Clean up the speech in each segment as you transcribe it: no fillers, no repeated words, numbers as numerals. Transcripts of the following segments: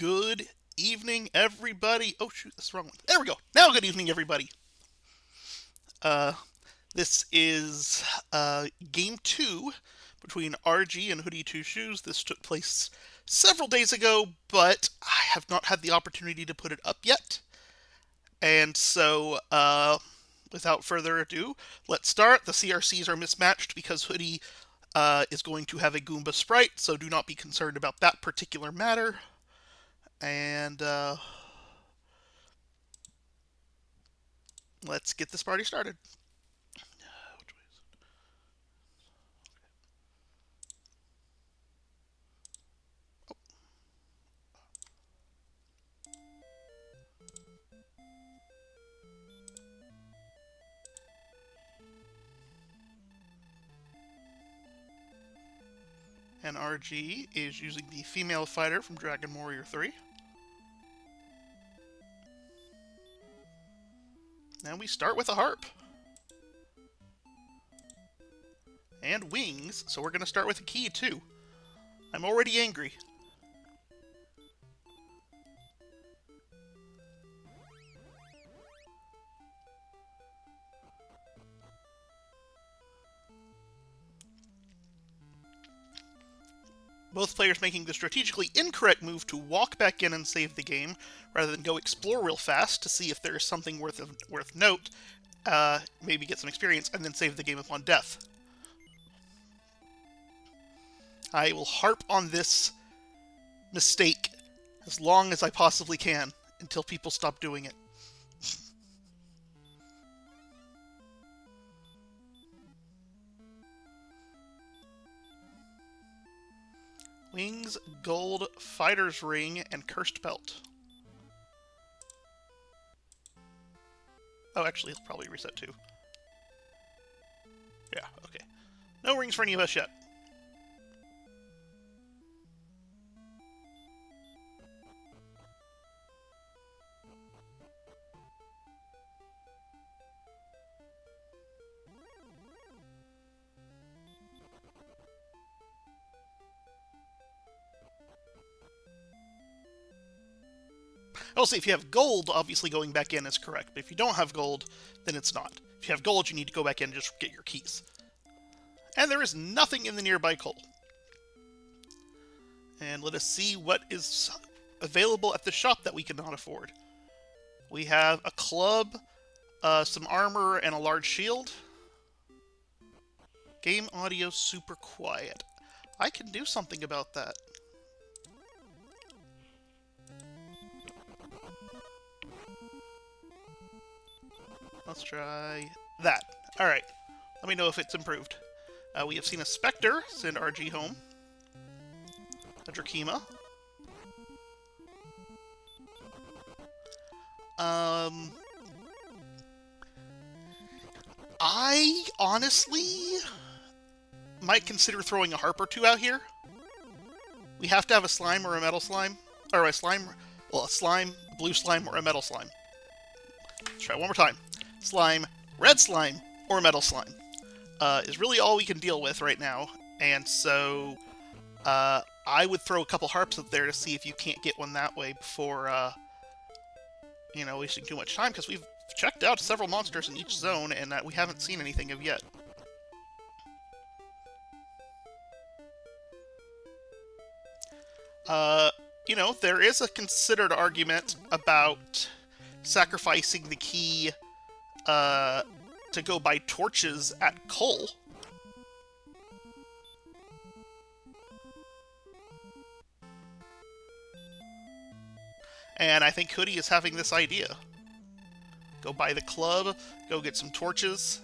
Good evening, everybody. Oh, shoot, that's the wrong one. There we go. Now, good evening, everybody. Uh, this is game two between RG and Hoodie Two Shoes. This took place several days ago, but I have not had the opportunity to put it up yet. And so, without further ado, let's start. The CRCs are mismatched because Hoodie is going to have a Goomba sprite, so do not be concerned about that particular matter. And let's get this party started. And RG is using the female fighter from Dragon Warrior 3. And we start with a harp. And wings, so we're going to start with a key too. I'm already angry. Both players making the strategically incorrect move to walk back in and save the game, rather than go explore real fast to see if there's something worth note, maybe get some experience, and then save the game upon death. I will harp on this mistake as long as I possibly can, until people stop doing it. Wings, gold, fighter's ring, and cursed belt. Oh, actually, it'll probably reset too. Yeah, okay. No rings for any of us yet. Also, if you have gold, obviously going back in is correct. But if you don't have gold, then it's not. If you have gold, you need to go back in and just get your keys. And there is nothing in the nearby coal. And let us see what is available at the shop that we cannot afford. We have a club, some armor, and a large shield. Game audio super quiet. I can do something about that. Let's try that. Alright. Let me know if it's improved. We have seen a Spectre send RG home. A Drakima. I honestly might consider throwing a harp or two out here. We have to have a slime or a metal slime. Or a slime, well, a slime, blue slime, or a metal slime. Let's try it one more time. Slime, red slime, or metal slime is really all we can deal with right now. And so I would throw a couple harps up there to see if you can't get one that way before, wasting too much time, because we've checked out several monsters in each zone, and we haven't seen anything of yet. There is a considered argument about sacrificing the key to go buy torches at coal. And I think Hoodie is having this idea. Go buy the club, go get some torches.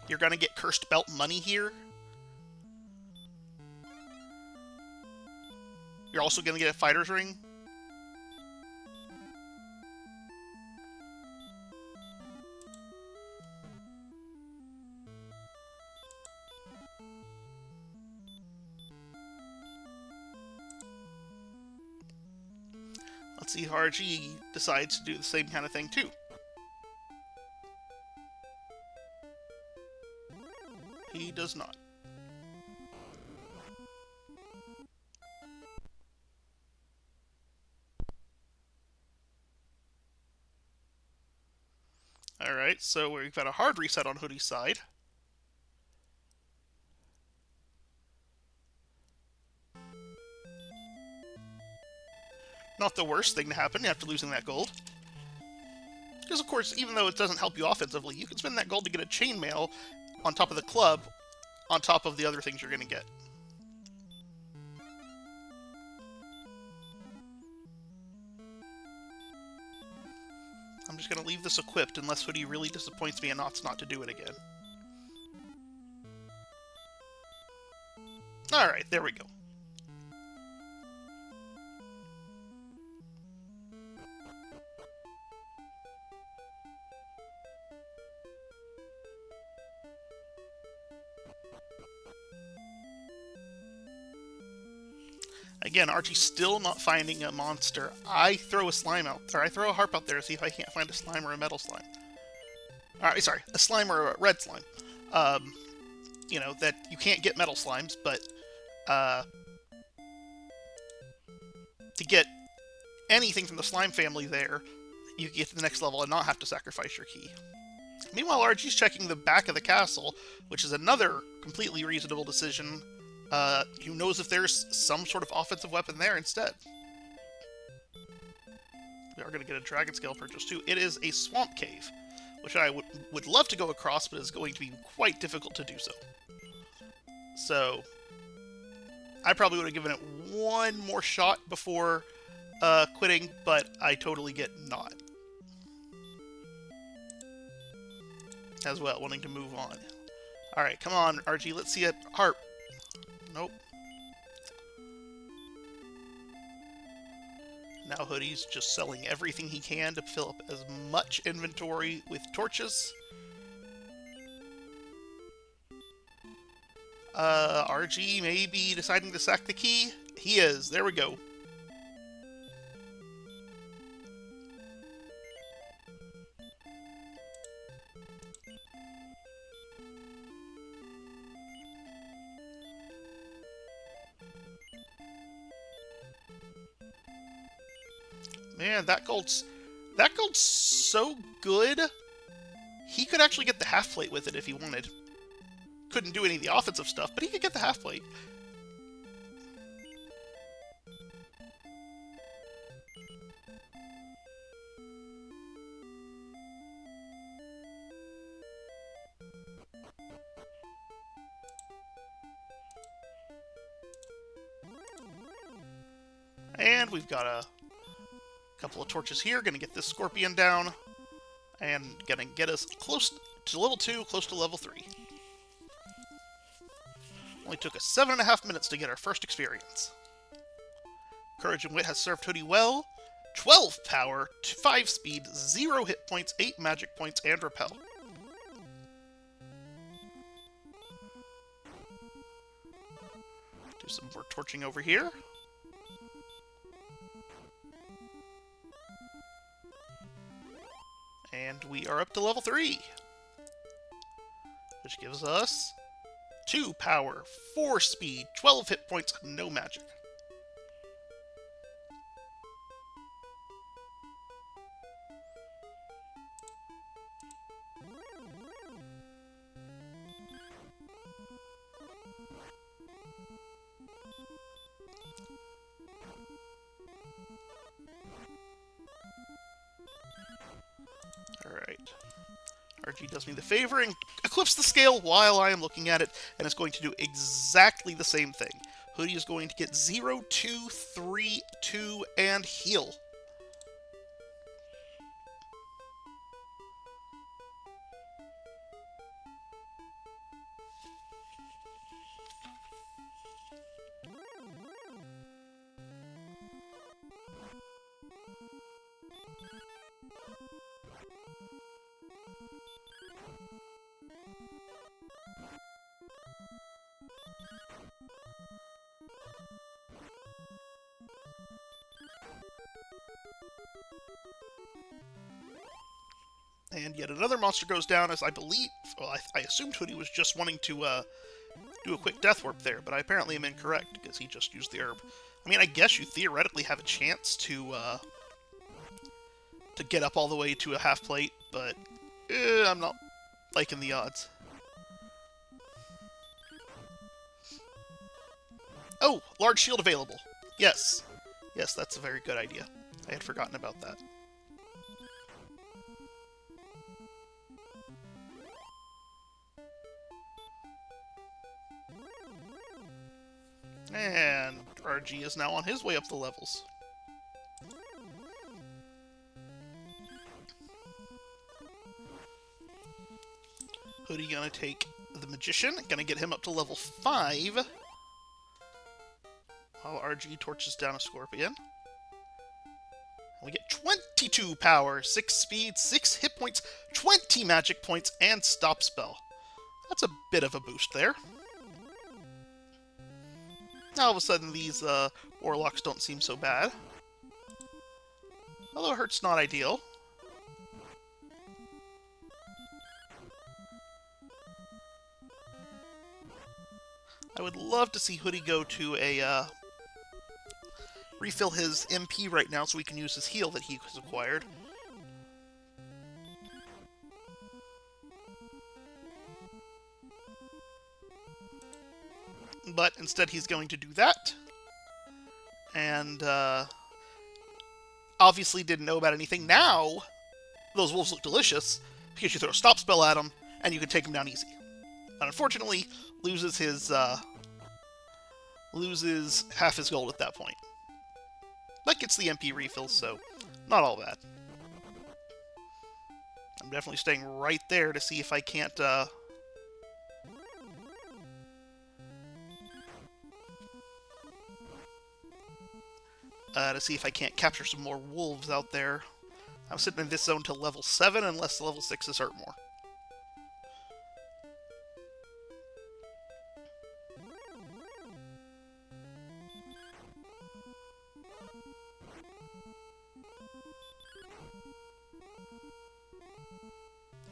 You're gonna get cursed belt money here. You're also gonna get a fighter's ring. Let's see if RG decides to do the same kind of thing too. He does not. Alright, so we've got a hard reset on Hoodie's side. Not the worst thing to happen after losing that gold. Because, of course, even though it doesn't help you offensively, you can spend that gold to get a chainmail on top of the club, on top of the other things you're going to get. I'm just going to leave this equipped unless Hoodie really disappoints me and opts not to do it again. Alright, there we go. Again, Archie's still not finding a monster. I throw a slime out, or I throw a harp out there to see if I can't find a slime or a metal slime. Alright, sorry, a slime or a red slime. You know, that you can't get metal slimes, but, to get anything from the slime family there, you can get to the next level and not have to sacrifice your key. Meanwhile, Archie's checking the back of the castle, which is another completely reasonable decision. Who knows if there's some sort of offensive weapon there instead. We are going to get a dragon scale purchase too. It is a swamp cave, which I would love to go across, but is going to be quite difficult to do so. So, I probably would have given it one more shot before quitting, but I totally get not. As well, wanting to move on. Alright, come on, Archie, let's see a harp. Nope. Now Hoodie's just selling everything he can to fill up as much inventory with torches. RG may be deciding to sack the key. He is. There we go. Man, that gold's so good. He could actually get the half plate with it if he wanted. Couldn't do any of the offensive stuff, but he could get the half plate. And we've got a couple of torches here, gonna get this scorpion down, and gonna get us close to level 2, close to level 3. Only took us 7.5 minutes to get our first experience. Courage and Wit has served Hoodie well. 12 power, 5 speed, 0 hit points, 8 magic points, and repel. Do some more torching over here. And we are up to level 3, which gives us 2 power, 4 speed, 12 hit points, no magic. Alright. RG does me the favor and equips the scale while I am looking at it, and it's going to do exactly the same thing. Hoodie is going to get 0, 2, 3, 2, and heal. And yet another monster goes down, as I believe... Well, I assumed Hoodie was just wanting to do a quick death warp there, but I apparently am incorrect, because he just used the herb. I mean, I guess you theoretically have a chance to get up all the way to a half plate, but I'm not liking the odds. Oh, large shield available. Yes. Yes, that's a very good idea. I had forgotten about that. And RG is now on his way up the levels. Hoodie gonna take the Magician, gonna get him up to level 5. While RG torches down a Scorpion. We get 22 power, 6 speed, 6 hit points, 20 magic points, and stop spell. That's a bit of a boost there. Now all of a sudden these Warlocks don't seem so bad. Although Hurt's not ideal. I would love to see Hoodie go to a refill his MP right now so we can use his heal that he has acquired. But instead he's going to do that. And obviously didn't know about anything. Now, those wolves look delicious because you throw a stop spell at them and you can take them down easy. But unfortunately, loses half his gold at that point. But gets the MP refills, so not all bad. I'm definitely staying right there to see if I can't capture some more wolves out there. I'm sitting in this zone till level 7 unless level 6s hurt more.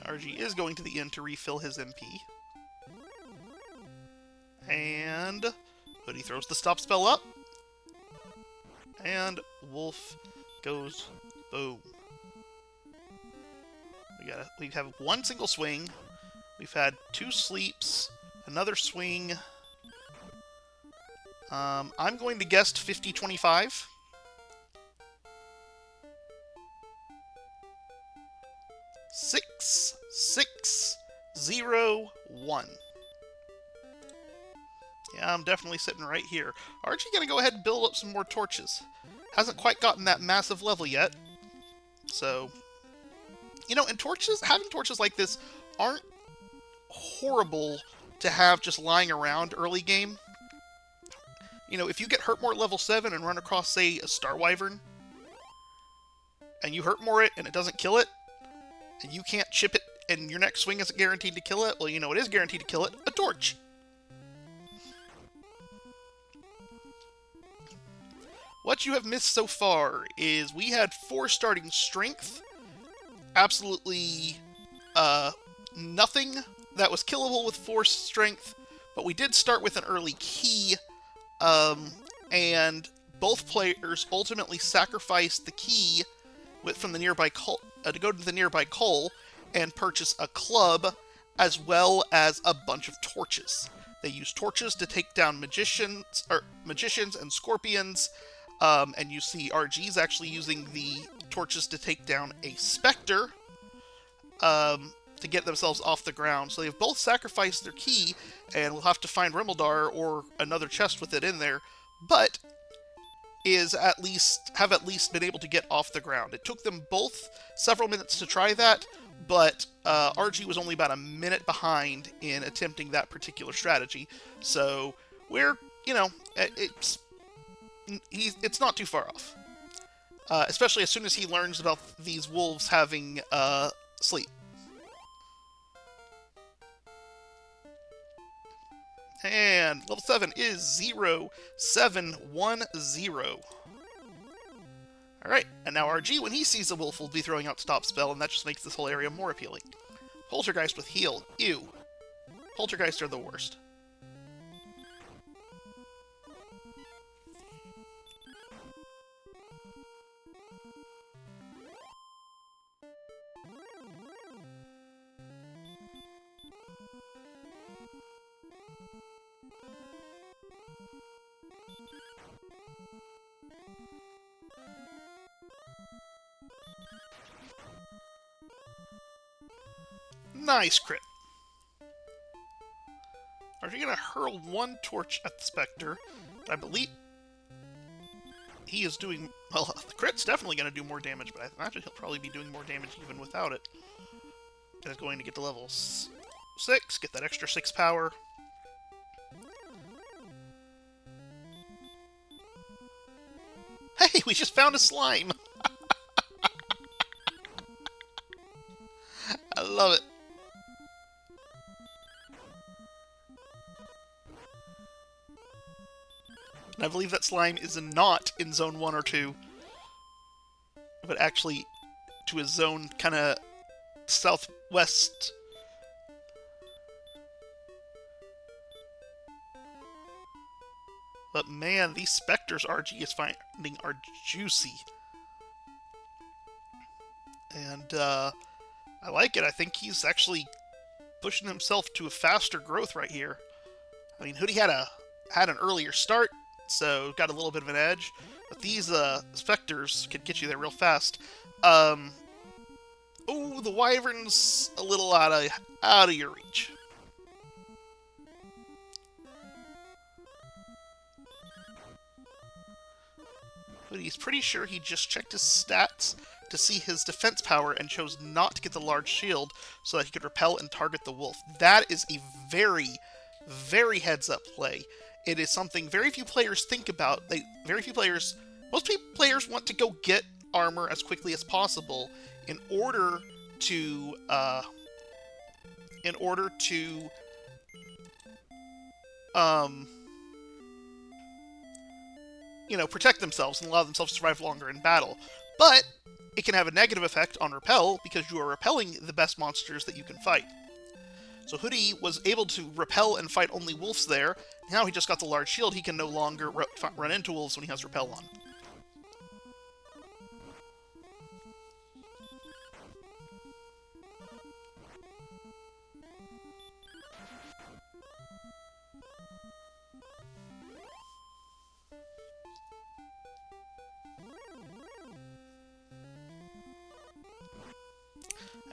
RG is going to the inn to refill his MP. And Hoodie throws the stop spell up. And Wolf goes boom. We have one single swing. We've had 2 sleeps, another swing. I'm going to guess 50-25. Six, 6, 0, 1. Yeah, I'm definitely sitting right here. Aren't you going to go ahead and build up some more torches? Hasn't quite gotten that massive level yet. So, you know, and having torches like this aren't horrible to have just lying around early game. You know, if you get Hurtmore at level 7 and run across, say, a Star Wyvern, and you Hurtmore it and it doesn't kill it, and you can't chip it, and your next swing isn't guaranteed to kill it, well, you know what is guaranteed to kill it? A torch! What you have missed so far is we had 4 starting strength, absolutely nothing that was killable with 4 strength, but we did start with an early key, and both players ultimately sacrificed the key from the nearby coal, to go to the nearby coal and purchase a club as well as a bunch of torches. They use torches to take down magicians and scorpions, and you see RG's actually using the torches to take down a specter to get themselves off the ground. So they've both sacrificed their key, and we'll have to find Rimeldar or another chest with it in there, but have at least been able to get off the ground. It took them both several minutes to try that, but RG was only about a minute behind in attempting that particular strategy. So we're, you know, it's not too far off. Especially as soon as he learns about these wolves having sleep. And level 7 is 0710. Alright, and now RG, when he sees a wolf, will be throwing out Stop Spell, and that just makes this whole area more appealing. Poltergeist with heal. Ew. Poltergeist are the worst. Nice crit. Are you going to hurl one torch at the Spectre? I believe he is doing... Well, the crit's definitely going to do more damage, but I imagine he'll probably be doing more damage even without it. And it's going to get to level 6, get that extra 6 power. Hey, we just found a slime! I love it. And I believe that slime is not in Zone 1 or 2, but actually to a zone kind of southwest. But man, these Spectres RG is finding are juicy. And I like it. I think he's actually pushing himself to a faster growth right here. I mean, Hoodie had an earlier start, so got a little bit of an edge. But these Spectres could get you there real fast. Oh, the Wyvern's a little out of your reach. But he's pretty sure he just checked his stats to see his defense power and chose not to get the large shield so that he could repel and target the wolf. That is a very, very heads-up play. It is something very few players think about. Most players want to go get armor as quickly as possible in order to protect themselves and allow themselves to survive longer in battle. But it can have a negative effect on repel because you are repelling the best monsters that you can fight. So Hoodie was able to repel and fight only wolves there. Now he just got the large shield. He can no longer run into wolves when he has repel on.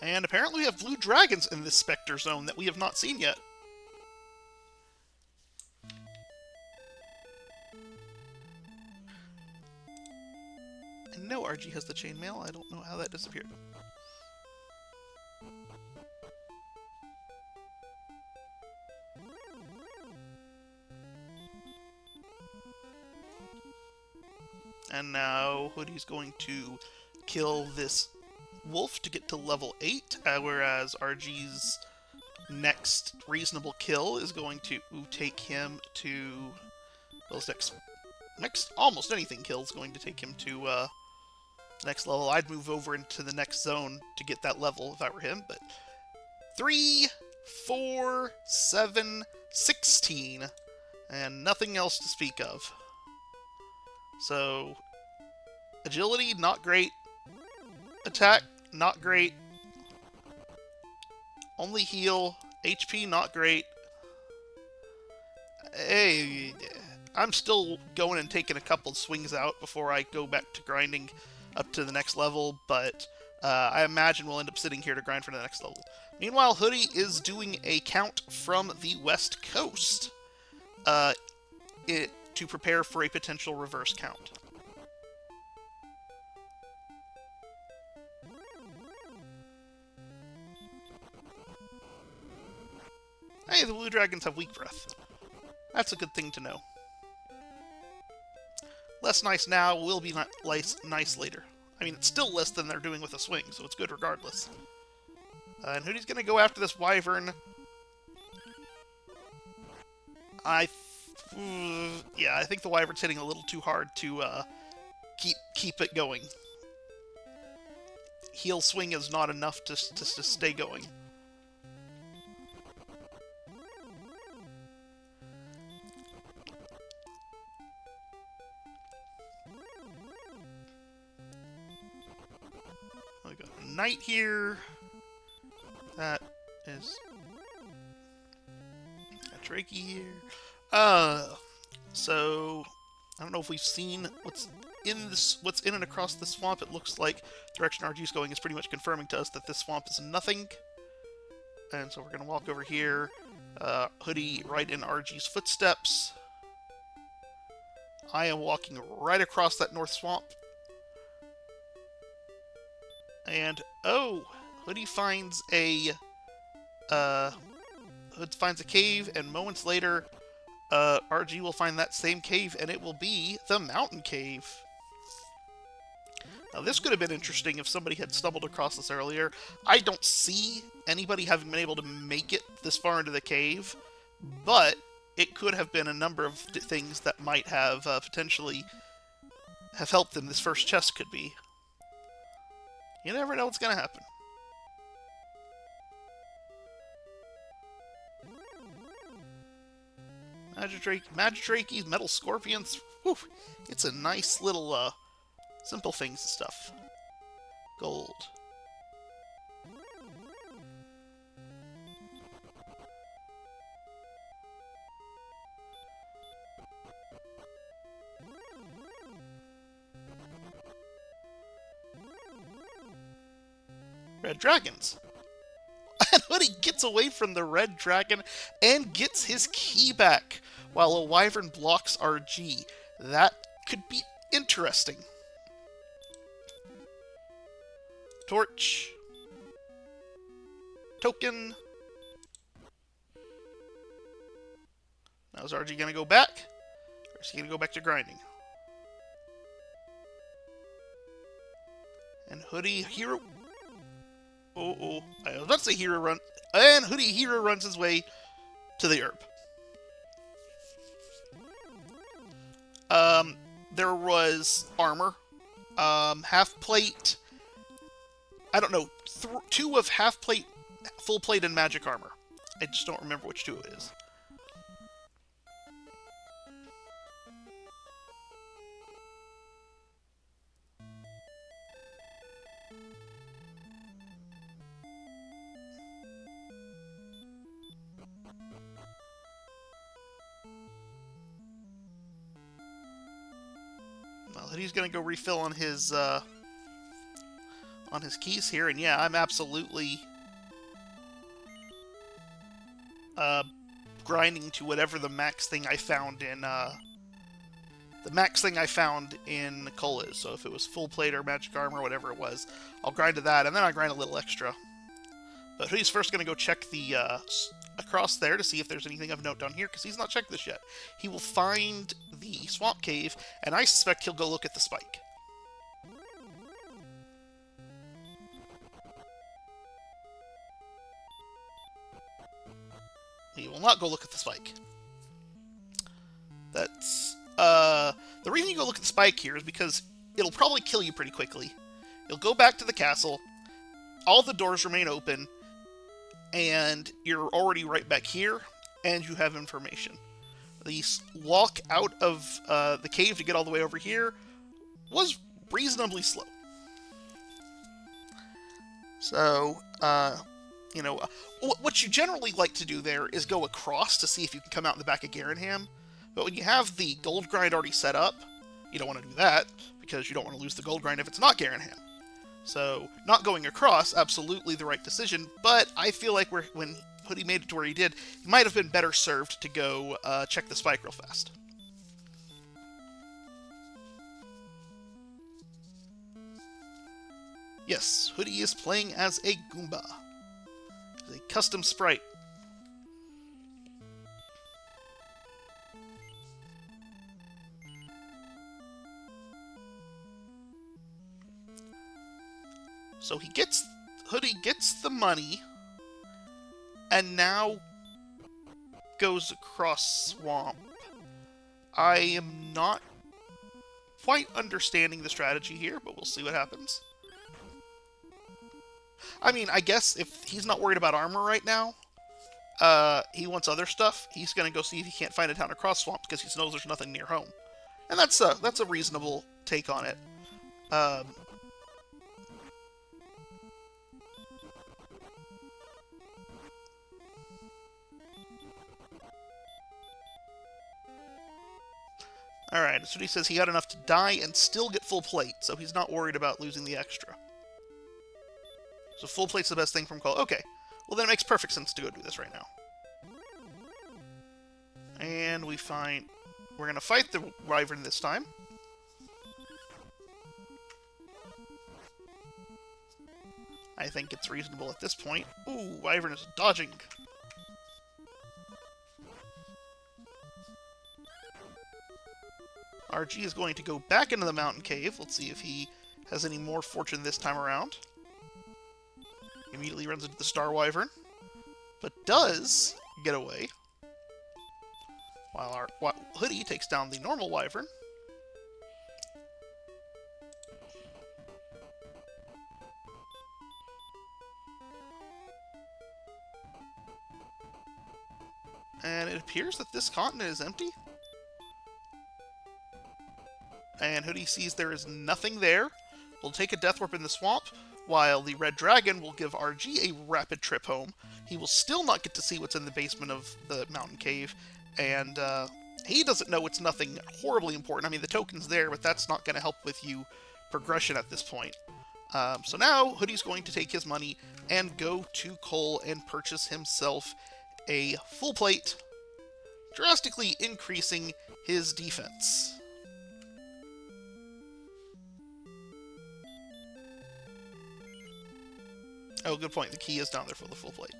And apparently we have blue dragons in this Spectre zone that we have not seen yet. And no, RG has the chainmail. I don't know how that disappeared. And now Hoodie's going to kill this wolf to get to level 8, whereas RG's next reasonable kill is going to take him to... Well, his next almost anything kill is going to take him to the next level. I'd move over into the next zone to get that level if I were him, but 3, 4, 7, 16, and nothing else to speak of. So, agility, not great. Attack, not great. Only heal. HP, not great. Hey, I'm still going and taking a couple swings out before I go back to grinding up to the next level, but I imagine we'll end up sitting here to grind for the next level. Meanwhile, Hoodie is doing a count from the West Coast to prepare for a potential reverse count. Hey, the blue dragons have weak breath. That's a good thing to know. Less nice now, will be nice later. I mean, it's still less than they're doing with a swing, so it's good regardless. And Hoodie's gonna go after this wyvern. I think the wyvern's hitting a little too hard to keep it going. Heal swing is not enough to stay going. We got a knight here. That is a Drakey here. So I don't know if we've seen what's what's in and across the swamp, it looks like the direction RG's going is pretty much confirming to us that this swamp is nothing. And so we're going to walk over here. Hoodie right in RG's footsteps. I am walking right across that north swamp. And, oh, Hoodie finds a cave, and moments later, RG will find that same cave, and it will be the mountain cave. Now, this could have been interesting if somebody had stumbled across this earlier. I don't see anybody having been able to make it this far into the cave, but it could have been a number of things that might have potentially have helped them. This first chest could be. You never know what's going to happen. Magidrake's Metal Scorpions. Whew, it's a nice little, simple things and stuff. Gold. Red dragons. And Hoodie gets away from the red dragon and gets his key back, while a wyvern blocks RG. That could be interesting. Torch. Token. Now is RG going to go back? Or is he going to go back to grinding? And Hoodie, hero... Oh, I was about to say hero run. And Hoodie hero runs his way to the herb. There was armor. Half plate. I don't know. 2 of half plate, full plate, and magic armor. I just don't remember which 2 it is. Well, he's going to go refill on his keys here, and yeah, I'm absolutely grinding to whatever the max thing I found in Nicole is. So if it was full plate or magic armor, whatever it was, I'll grind to that, and then I'll grind a little extra. But Hoodie's first going to go check the across there to see if there's anything of note down here, because he's not checked this yet. He will find the swamp cave, and I suspect he'll go look at the spike. He will not go look at the spike. That's the reason you go look at the spike here is because it'll probably kill you pretty quickly. You'll go back to the castle, all the doors remain open, and you're already right back here, and you have information. The walk out of the cave to get all the way over here was reasonably slow. So, you know, what you generally like to do there is go across to see if you can come out in the back of Garanham. But when you have the gold grind already set up, you don't want to do that, because you don't want to lose the gold grind if it's not Garanham. So, not going across, absolutely the right decision, but I feel like when Hoodie made it to where he did, he might have been better served to go check the spike real fast. Yes, Hoodie is playing as a Goomba. He's a custom sprite. So Hoodie gets the money, and now goes across swamp. I am not quite understanding the strategy here, but we'll see what happens. I mean, I guess if he's not worried about armor right now, he wants other stuff. He's going to go see if he can't find a town across swamp because he knows there's nothing near home. And that's a reasonable take on it. Alright, so he says he got enough to die and still get full plate, so he's not worried about losing the extra. So full plate's the best thing from Call. Okay, well then it makes perfect sense to go do this right now. And we find... We're going to fight the Wyvern this time. I think it's reasonable at this point. Ooh, Wyvern is dodging. RG is going to go back into the mountain cave. Let's see if he has any more fortune this time around. Immediately runs into the Star Wyvern, but does get away. While our Hoodie takes down the normal Wyvern. And it appears that this continent is empty. And Hoodie sees there is nothing there. We'll take a Death Warp in the swamp, while the Red Dragon will give RG a rapid trip home. He will still not get to see what's in the basement of the mountain cave, and he doesn't know it's nothing horribly important. I mean, the token's there, but that's not going to help with you progression at this point. So now, Hoodie's going to take his money and go to Cole and purchase himself a full plate, drastically increasing his defense. Oh, good point. The key is down there for the full plate.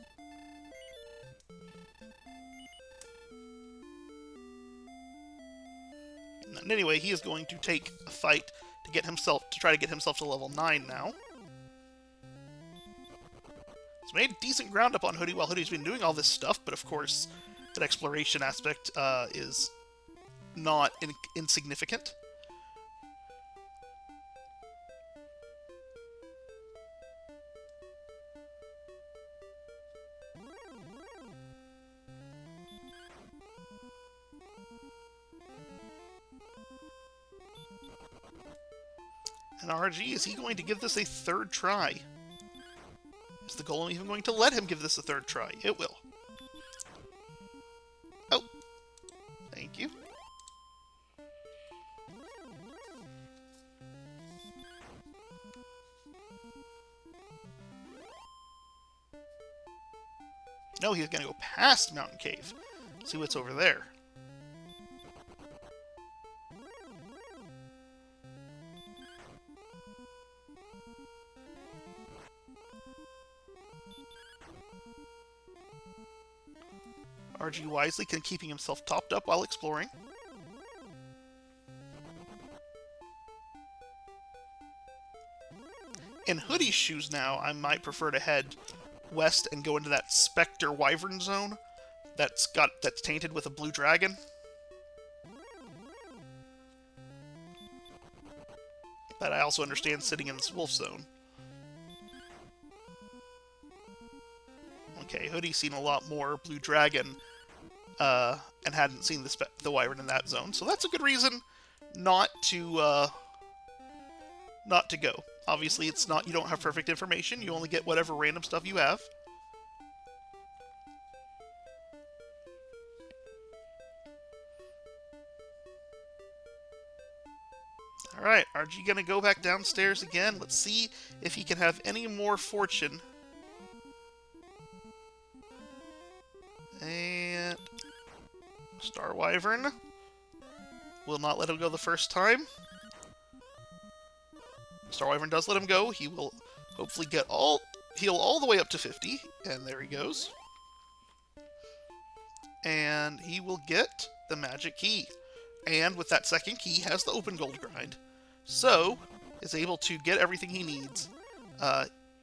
And anyway, he is going to take a fight to try to get himself to level 9 now. He's made decent ground up on Hoodie while Hoodie's been doing all this stuff, but of course, that exploration aspect is not insignificant. And RG, is he going to give this a third try? Is the Golem even going to let him give this a third try? It will. Oh. Thank you. No, he's going to go past Mountain Cave. See what's over there. RG wisely keeping himself topped up while exploring. In Hoodie's shoes now, I might prefer to head west and go into that Spectre Wyvern zone that's tainted with a blue dragon. But I also understand sitting in this wolf zone. Okay, Hoodie's seen a lot more blue dragon and hadn't seen the Wyvern in that zone, so that's a good reason not to go. Obviously, you don't have perfect information. You only get whatever random stuff you have. Alright, RG gonna go back downstairs again. Let's see if he can have any more fortune. And Star Wyvern will not let him go the first time. Star Wyvern does let him go. He will hopefully heal all the way up to 50, and there he goes. And he will get the magic key. And with that second key, has the open gold grind. So, is able to get everything he needs.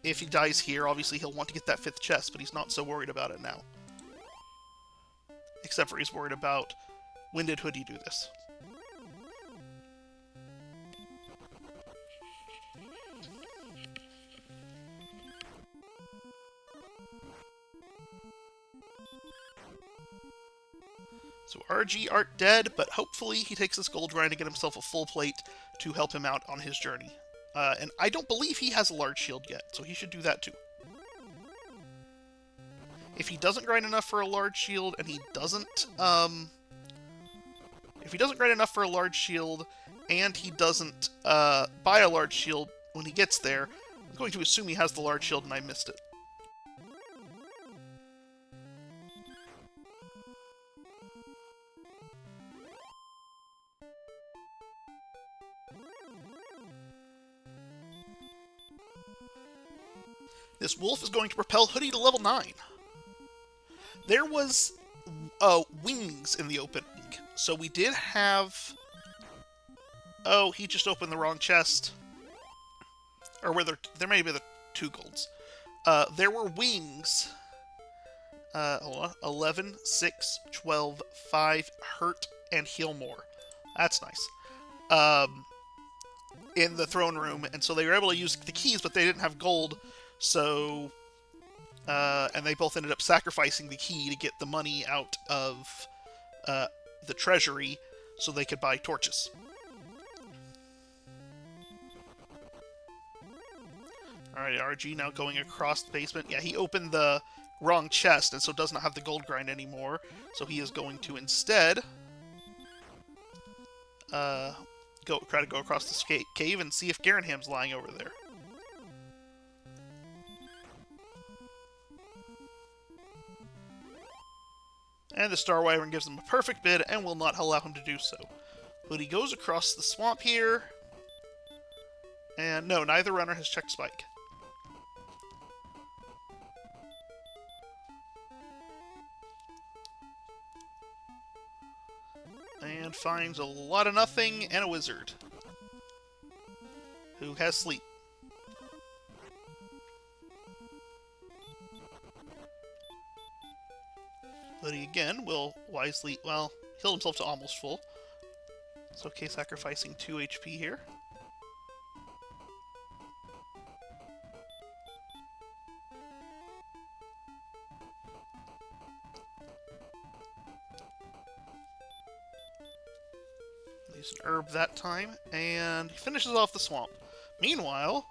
If he dies here, obviously he'll want to get that 5th chest, but he's not so worried about it now. Except for he's worried about, when did Hoodie do this? So RG aren't dead, but hopefully he takes this gold grind to get himself a full plate to help him out on his journey. And I don't believe he has a large shield yet, so he should do that too. If he doesn't grind enough for a large shield, and he doesn't, If he doesn't grind enough for a large shield, and he doesn't buy a large shield when he gets there, I'm going to assume he has the large shield and I missed it. This wolf is going to propel Hoodie to level 9. There was wings in the opening, so we did have... Oh, he just opened the wrong chest. Or were there may be the 2 golds. There were wings. Hold on. 11, 6, 12, 5, hurt, and heal more. That's nice. In the throne room, and so they were able to use the keys, but they didn't have gold, so... and they both ended up sacrificing the key to get the money out of the treasury so they could buy torches. Alright, RG now going across the basement. Yeah, he opened the wrong chest, and so does not have the gold grind anymore. So he is going to instead try to go across the cave and see if Garanham's lying over there. And the Star Wyvern gives him a perfect bid and will not allow him to do so. But he goes across the swamp here. And no, neither runner has checked Spike. And finds a lot of nothing and a wizard. Who has sleep. But he again will wisely, well, heal himself to almost full. It's okay sacrificing 2 HP here. Use an herb that time, and he finishes off the swamp. Meanwhile,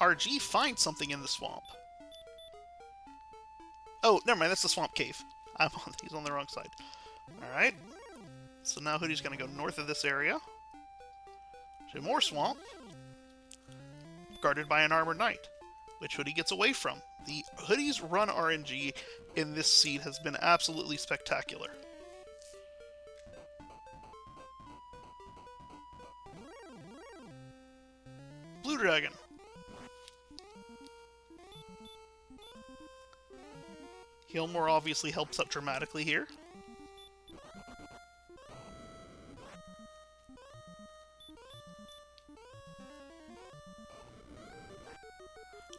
RG finds something in the swamp. Oh, never mind, that's the swamp cave. He's on the wrong side. Alright. So now Hoodie's going to go north of this area. To more swamp. Guarded by an armored knight. Which Hoodie gets away from. The Hoodie's run RNG in this seed has been absolutely spectacular. Blue Dragon. Healmore obviously helps up dramatically here.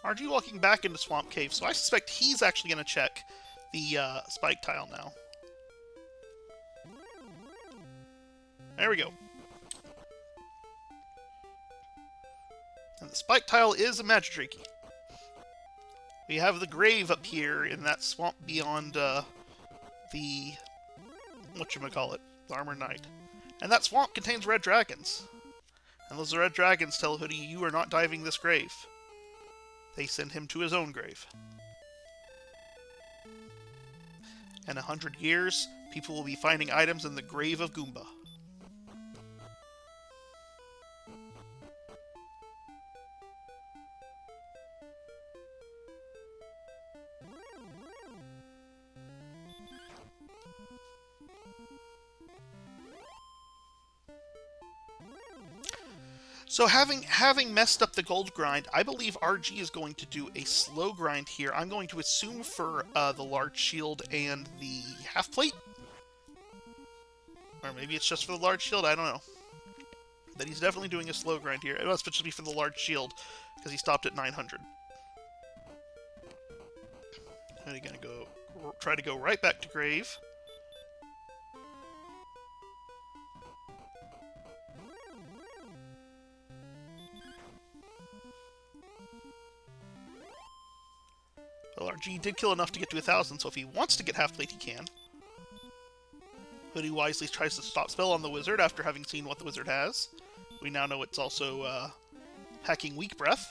RG walking back into Swamp Cave, so I suspect he's actually going to check the spike tile now. There we go. And the spike tile is a Magidraki. We have the grave up here in that swamp beyond the whatchamacallit, the Armored Knight. And that swamp contains red dragons. And those red dragons tell Hoodie, you are not diving this grave. They send him to his own grave. In 100 years, people will be finding items in the grave of Goomba. So having messed up the gold grind, I believe RG is going to do a slow grind here. I'm going to assume for the large shield and the half plate. Or maybe it's just for the large shield, I don't know. But he's definitely doing a slow grind here. It must just be for the large shield, because he stopped at 900. And he's going to try to go right back to grave. Well, RG did kill enough to get to 1,000, so if he wants to get half plate, he can. Hoodie wisely tries to stop spell on the wizard after having seen what the wizard has. We now know it's also hacking weak breath.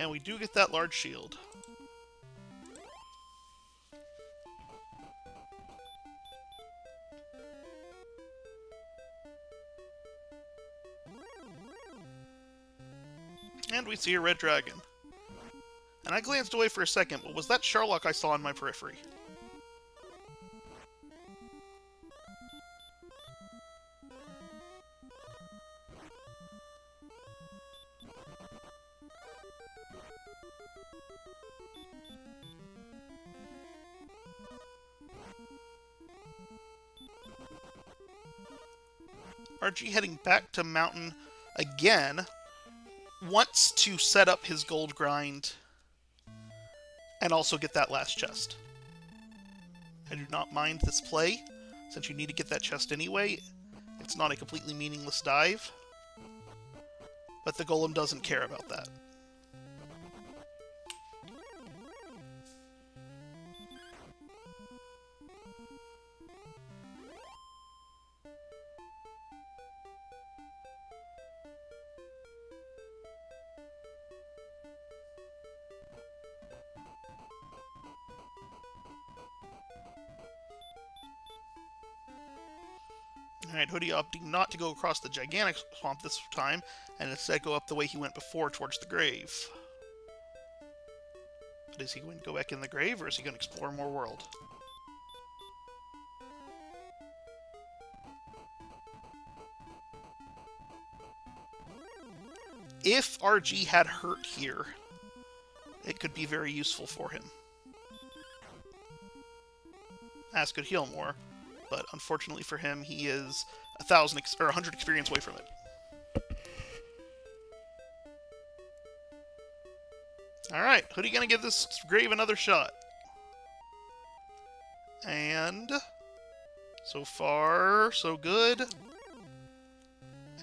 And we do get that large shield. And we see a red dragon. And I glanced away for a second, but was that Sherlock I saw in my periphery? RG heading back to Mountain again, wants to set up his gold grind and also get that last chest. I do not mind this play, since you need to get that chest anyway. It's not a completely meaningless dive, but the golem doesn't care about that. Alright, Hoodie opting not to go across the gigantic swamp this time, and instead go up the way he went before, towards the grave. But is he going to go back in the grave, or is he going to explore more world? If RG had hurt here, it could be very useful for him. As could heal more. But unfortunately for him, he is 100 experience away from it. Alright, Hoodie gonna give this grave another shot. And so far, so good.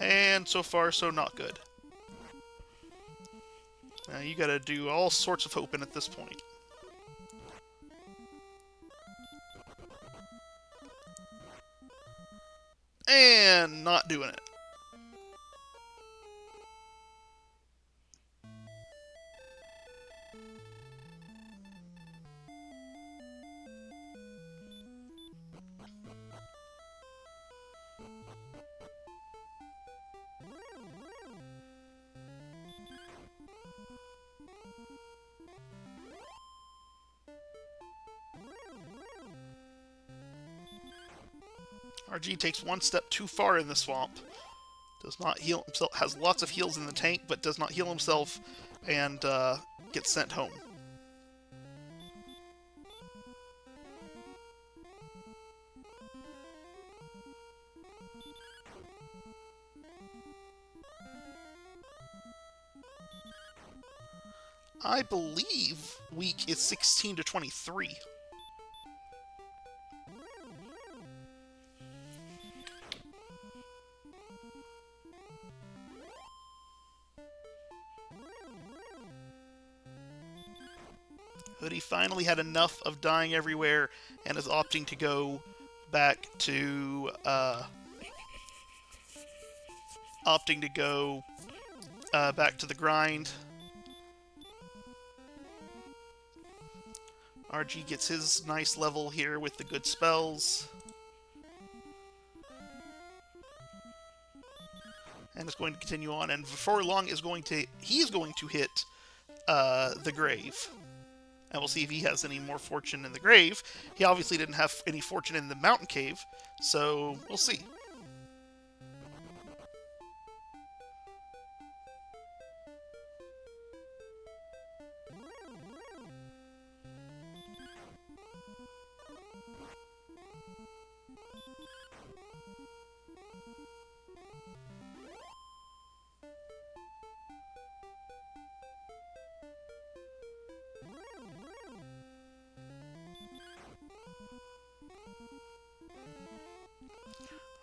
And so far, so not good. Now you gotta do all sorts of hoping at this point. And not doing it. RG takes one step too far in the swamp. Does not heal himself. Has lots of heals in the tank, but does not heal himself, and gets sent home. I believe week is 16 to 23. Hoodie finally had enough of dying everywhere and is opting to go back to back to the grind. RG gets his nice level here with the good spells. And is going to continue on, and before long he is going to hit the grave. And we'll see if he has any more fortune in the grave. He obviously didn't have any fortune in the mountain cave, so we'll see.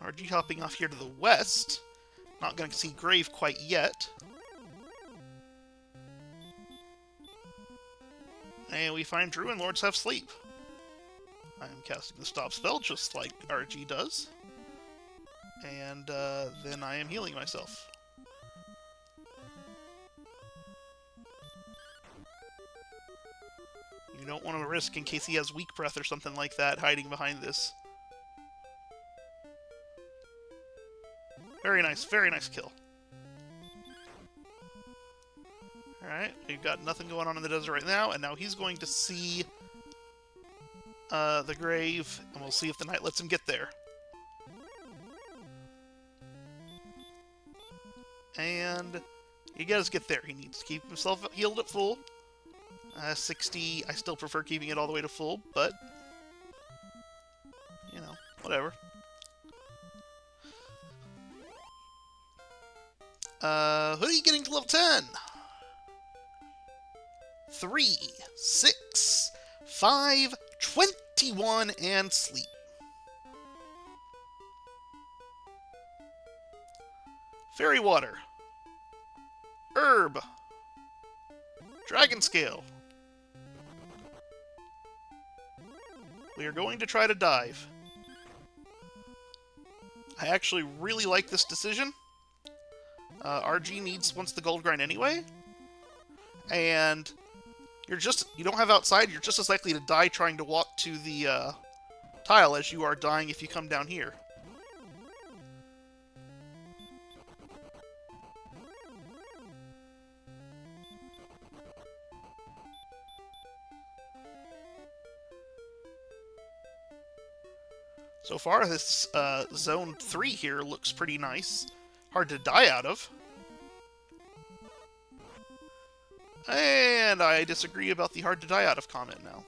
RG hopping off here to the west. Not going to see grave quite yet. And we find Druid Lords have sleep. I am casting the stop spell just like RG does. And then I am healing myself. You don't want to risk in case he has weak breath or something like that hiding behind this. Very nice kill. Alright, we've got nothing going on in the desert right now, and now he's going to see the grave, and we'll see if the knight lets him get there. And he does get there. He needs to keep himself healed at full. 60, I still prefer keeping it all the way to full, but, you know, whatever. Hoodie getting to level 10. 3, 6, 5, 21, and sleep. Fairy water. Herb. Dragon scale. We are going to try to dive. I actually really like this decision. RG wants the gold grind anyway. And you don't have outside, you're just as likely to die trying to walk to the tile as you are dying if you come down here. So far, this Zone 3 here looks pretty nice. Hard to die out of. And I disagree about the hard to die out of comment now.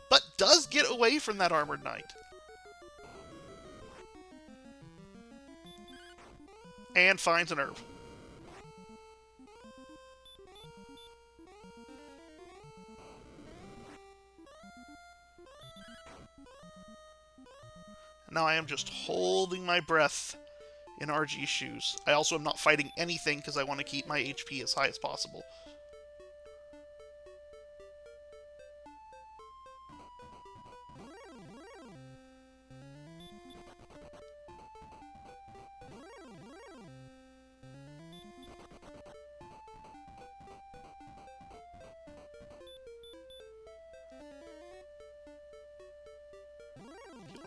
But does get away from that armored knight. And finds an herb. Now I am just holding my breath in RG's shoes. I also am not fighting anything because I want to keep my HP as high as possible.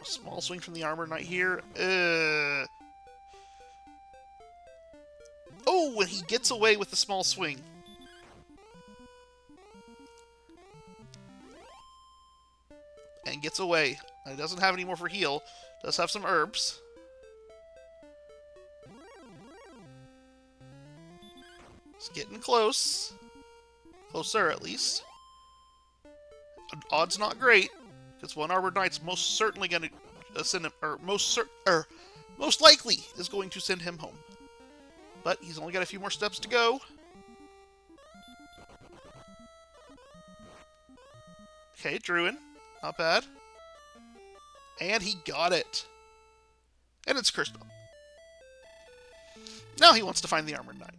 A small swing from the armor knight here. Oh, and he gets away with the small swing. And gets away. He doesn't have any more for heal. Does have some herbs. It's getting close. Closer, at least. Odds not great. Because one armored knight's most certainly going to send him, or most likely is going to send him home. But he's only got a few more steps to go. Okay, Druid, not bad. And he got it. And it's cursed. Now he wants to find the armored knight.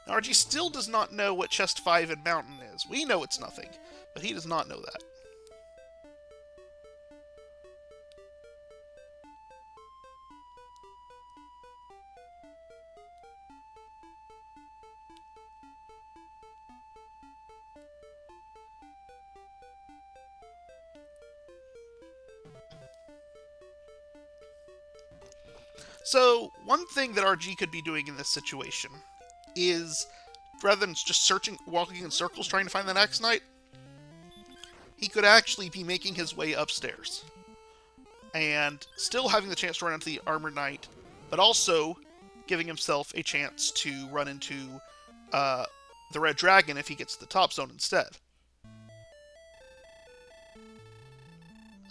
Now, RG still does not know what Chest 5 in Mountain is. We know it's nothing, but he does not know that. So, one thing that RG could be doing in this situation is, rather than just walking in circles trying to find the next knight, he could actually be making his way upstairs. And still having the chance to run into the armored knight, but also giving himself a chance to run into the red dragon if he gets to the top zone instead.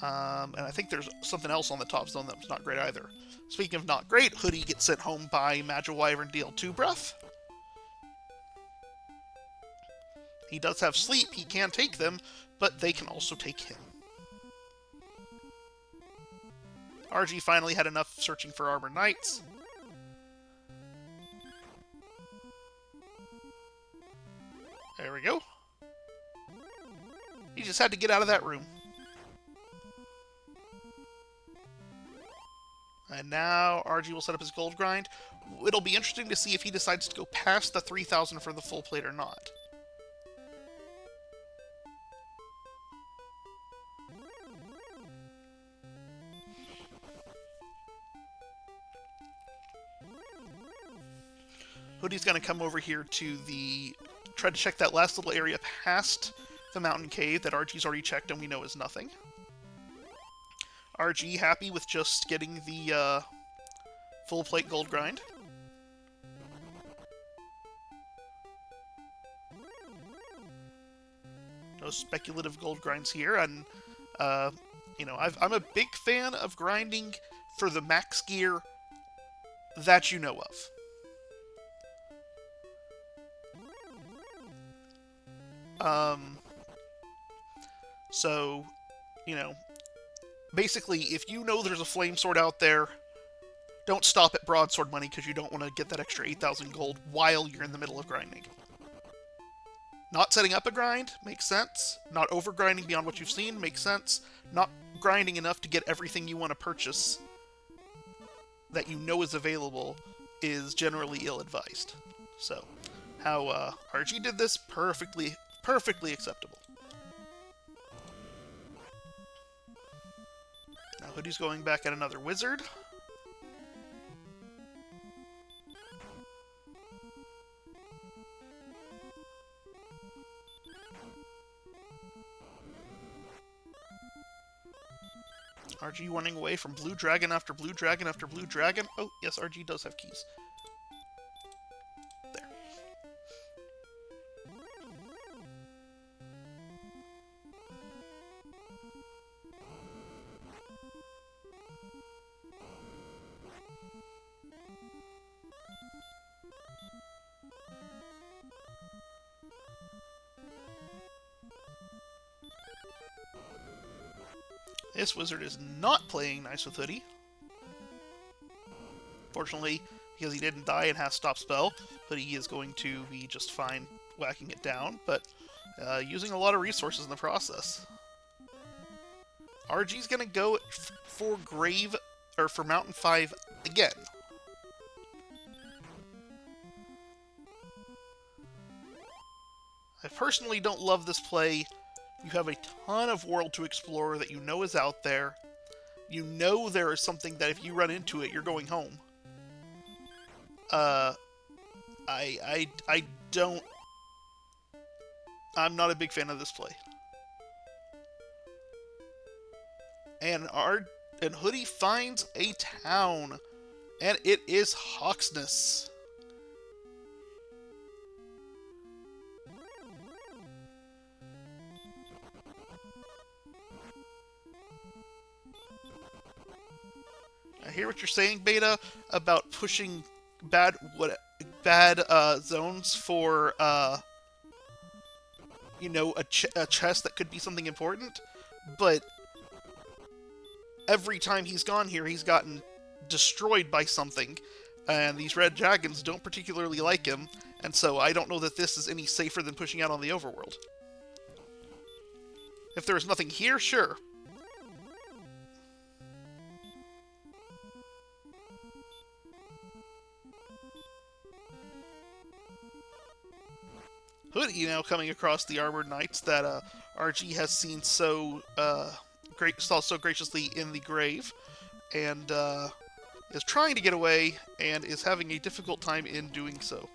And I think there's something else on the top zone that was not great either. Speaking of not great, Hoodie gets sent home by Magic Wyvern DL2 Breath. He does have sleep, he can take them, but they can also take him. RG finally had enough searching for armored knights. There we go. He just had to get out of that room. And now RG will set up his gold grind. It'll be interesting to see if he decides to go past the 3,000 for the full plate or not. Hoodie's going to come over here to try to check that last little area past the mountain cave that RG's already checked and we know is nothing. RG happy with just getting the full plate gold grind. No speculative gold grinds here, and you know, I'm a big fan of grinding for the max gear that you know of. So, you know, basically, if you know there's a flame sword out there, don't stop at broadsword money because you don't want to get that extra 8,000 gold while you're in the middle of grinding. Not setting up a grind makes sense. Not over grinding beyond what you've seen makes sense. Not grinding enough to get everything you want to purchase that you know is available is generally ill-advised. So, how RG did this, perfectly acceptable. Now Hoodie's going back at another wizard. RG running away from blue dragon after blue dragon after blue dragon. Oh, yes, RG does have keys. There. This wizard is not playing nice with Hoodie. Fortunately, because he didn't die and has stop spell, Hoodie is going to be just fine whacking it down, but using a lot of resources in the process. RG's gonna go for Grave, or for Mountain 5 again. I personally don't love this play. You have a ton of world to explore that you know is out there. You know there is something that if you run into it, you're going home. I'm not a big fan of this play. And Hoodie finds a town, and it is Hawksness. I hear what you're saying, Beta, about pushing bad zones for you know, a chest that could be something important, but every time he's gone here, he's gotten destroyed by something, and these red dragons don't particularly like him, and so I don't know that this is any safer than pushing out on the overworld. If there was nothing here, sure. Hoodie now coming across the Armored Knights that RG has seen so graciously in the grave, and is trying to get away and is having a difficult time in doing so.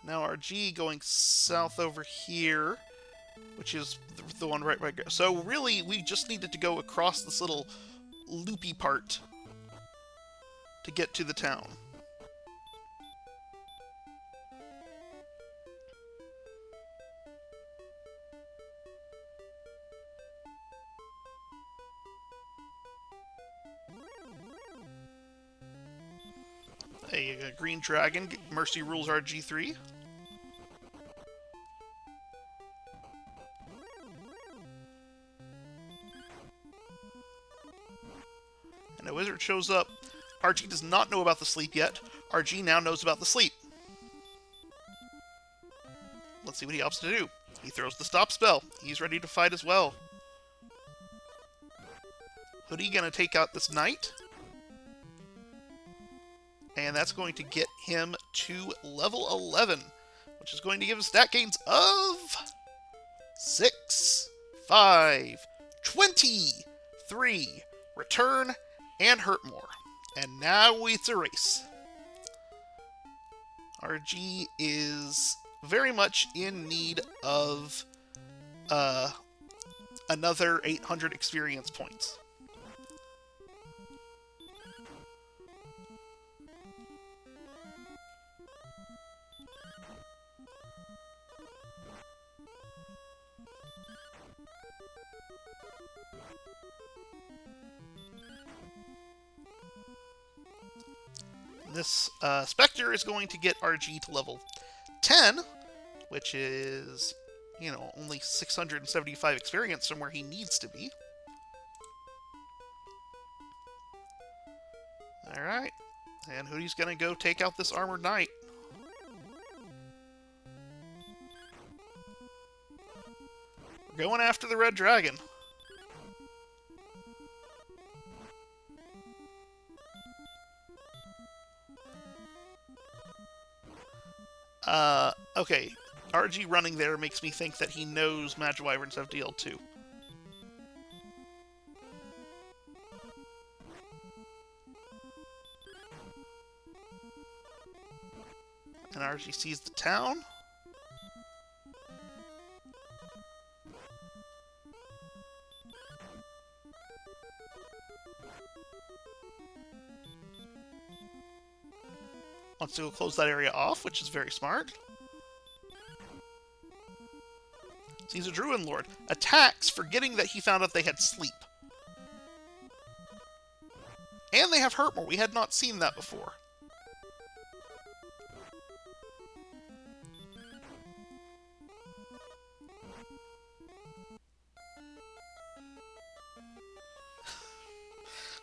Now RG going south over here, which is the one right there. So really, we just needed to go across this little loopy part to get to the town. A green dragon, Mercy rules RG3. And a wizard shows up. RG does not know about the sleep yet. RG now knows about the sleep. let's see what he opts to do. He throws the stop spell. He's ready to fight as well. Hoodie gonna take out this knight. And that's going to get him to level 11, which is going to give him stat gains of 6, 5, 23, return, and hurt more. And now it's a race. RG is very much in need of another 800 experience points. This Spectre is going to get RG to level 10, which is, you know, only 675 experience from where he needs to be. Alright, and Hoodie's gonna go take out this Armored Knight. We're going after the Red Dragon. Okay. RG running there makes me think that he knows Magic Wyverns have DL2. And RG sees the town. Wants to go close that area off, which is very smart. He's a Druid Lord. Attacks, forgetting that he found out they had sleep. And they have hurt more. We had not seen that before.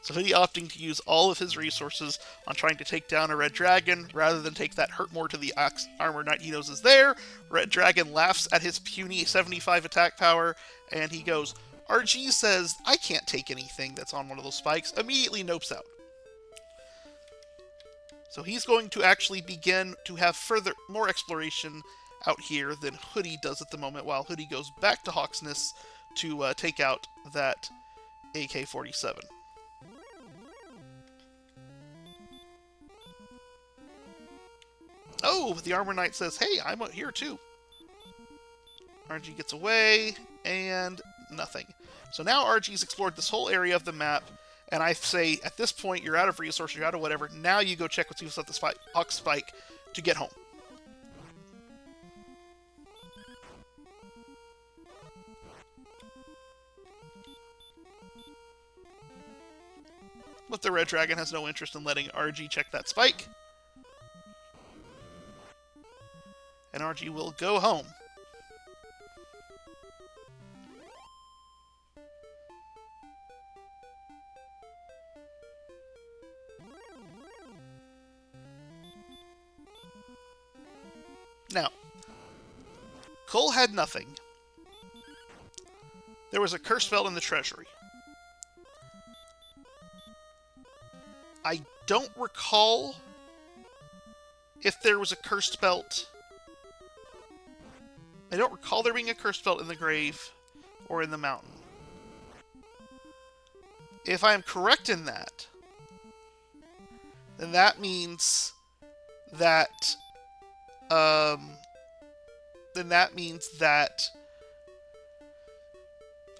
So Hoodie opting to use all of his resources on trying to take down a Red Dragon, rather than take that hurt more to the Armored Knight he knows is there. Red Dragon laughs at his puny 75 attack power, and he goes, RG says, I can't take anything that's on one of those spikes, immediately nopes out. So he's going to actually begin to have more exploration out here than Hoodie does at the moment, while Hoodie goes back to Hawksness to take out that AK-47. Oh, the Armor Knight says, hey, I'm out here too. RG gets away, and nothing. So now RG's explored this whole area of the map, and I say, at this point, you're out of resources, you're out of whatever, now you go check what's at the Hawk Spike to get home. But the Red Dragon has no interest in letting RG check that spike. And RG will go home. Now, Cole had nothing. There was a curse spell in the treasury. I don't recall if there was a cursed belt. I don't recall there being a cursed belt in the grave or in the mountain. If I am correct in that, then that means that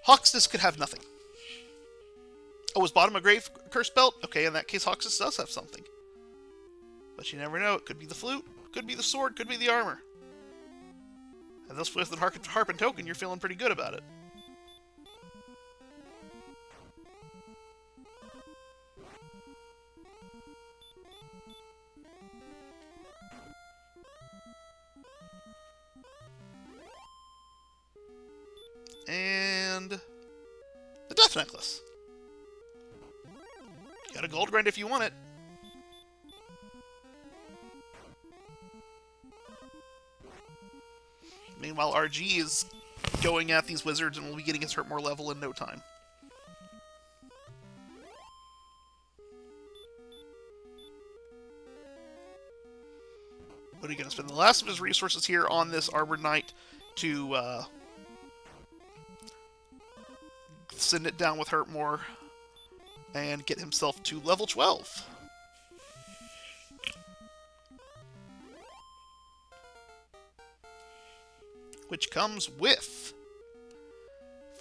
Hawksness could have nothing. Oh, was bottom a grave cursed belt? Okay, in that case, Hawksness does have something. But you never know. It could be the flute, could be the sword, could be the armor. And those with the harp and token, you're feeling pretty good about it. And the Death Necklace. Got a gold grind if you want it. Meanwhile, RG is going at these wizards and will be getting his hurt more level in no time. But he's going to spend the last of his resources here on this Arbor Knight to send it down with hurt more and get himself to level 12. Which comes with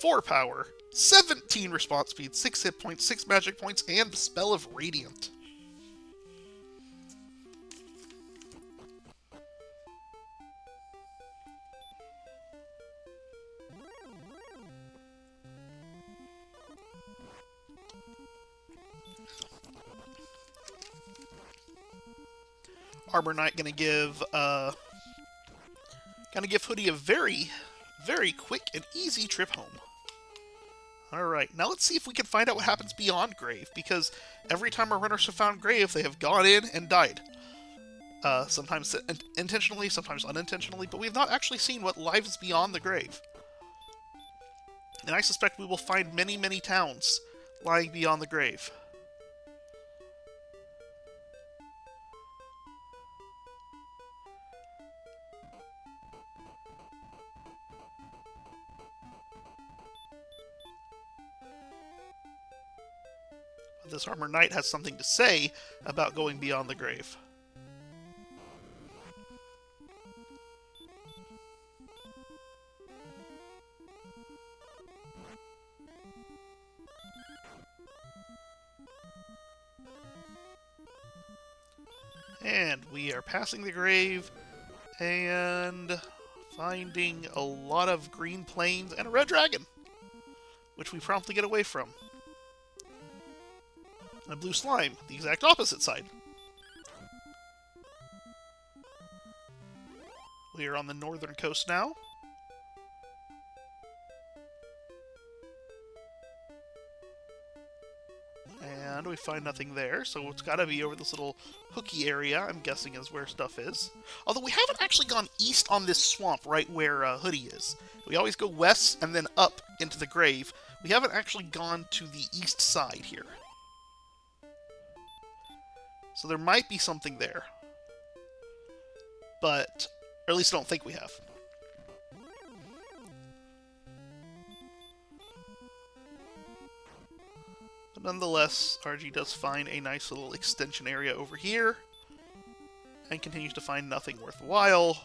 4 power, 17 response speed, 6 hit points, 6 magic points, and the Spell of Radiant. Arbor Knight gonna give Hoodie a very, very quick and easy trip home. Alright, now let's see if we can find out what happens beyond Grave, because every time our runners have found Grave, they have gone in and died. Sometimes intentionally, sometimes unintentionally, but we have not actually seen what lies beyond the Grave. And I suspect we will find many, many towns lying beyond the Grave. This Armor Knight has something to say about going beyond the Grave. And we are passing the Grave and finding a lot of green plains and a red dragon, which we promptly get away from. And a blue slime, the exact opposite side. We are on the northern coast now. And we find nothing there, so it's gotta be over this little hooky area, I'm guessing is where stuff is. Although we haven't actually gone east on this swamp right where Hoodie is. We always go west and then up into the Grave. We haven't actually gone to the east side here. So there might be something there. But, or at least I don't think we have. But nonetheless, RG does find a nice little extension area over here. And continues to find nothing worthwhile.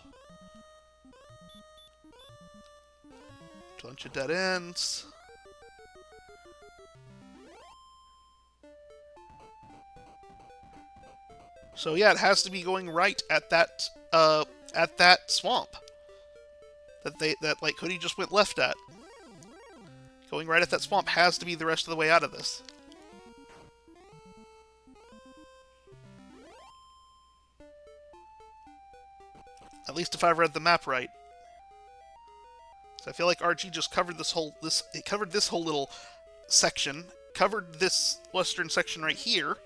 Bunch of dead ends. So yeah, it has to be going right at that swamp that like Hoodie just went left at. Going right at that swamp has to be the rest of the way out of this. At least if I've read the map right. So I feel like RG just covered this whole little section, covered this western section right here.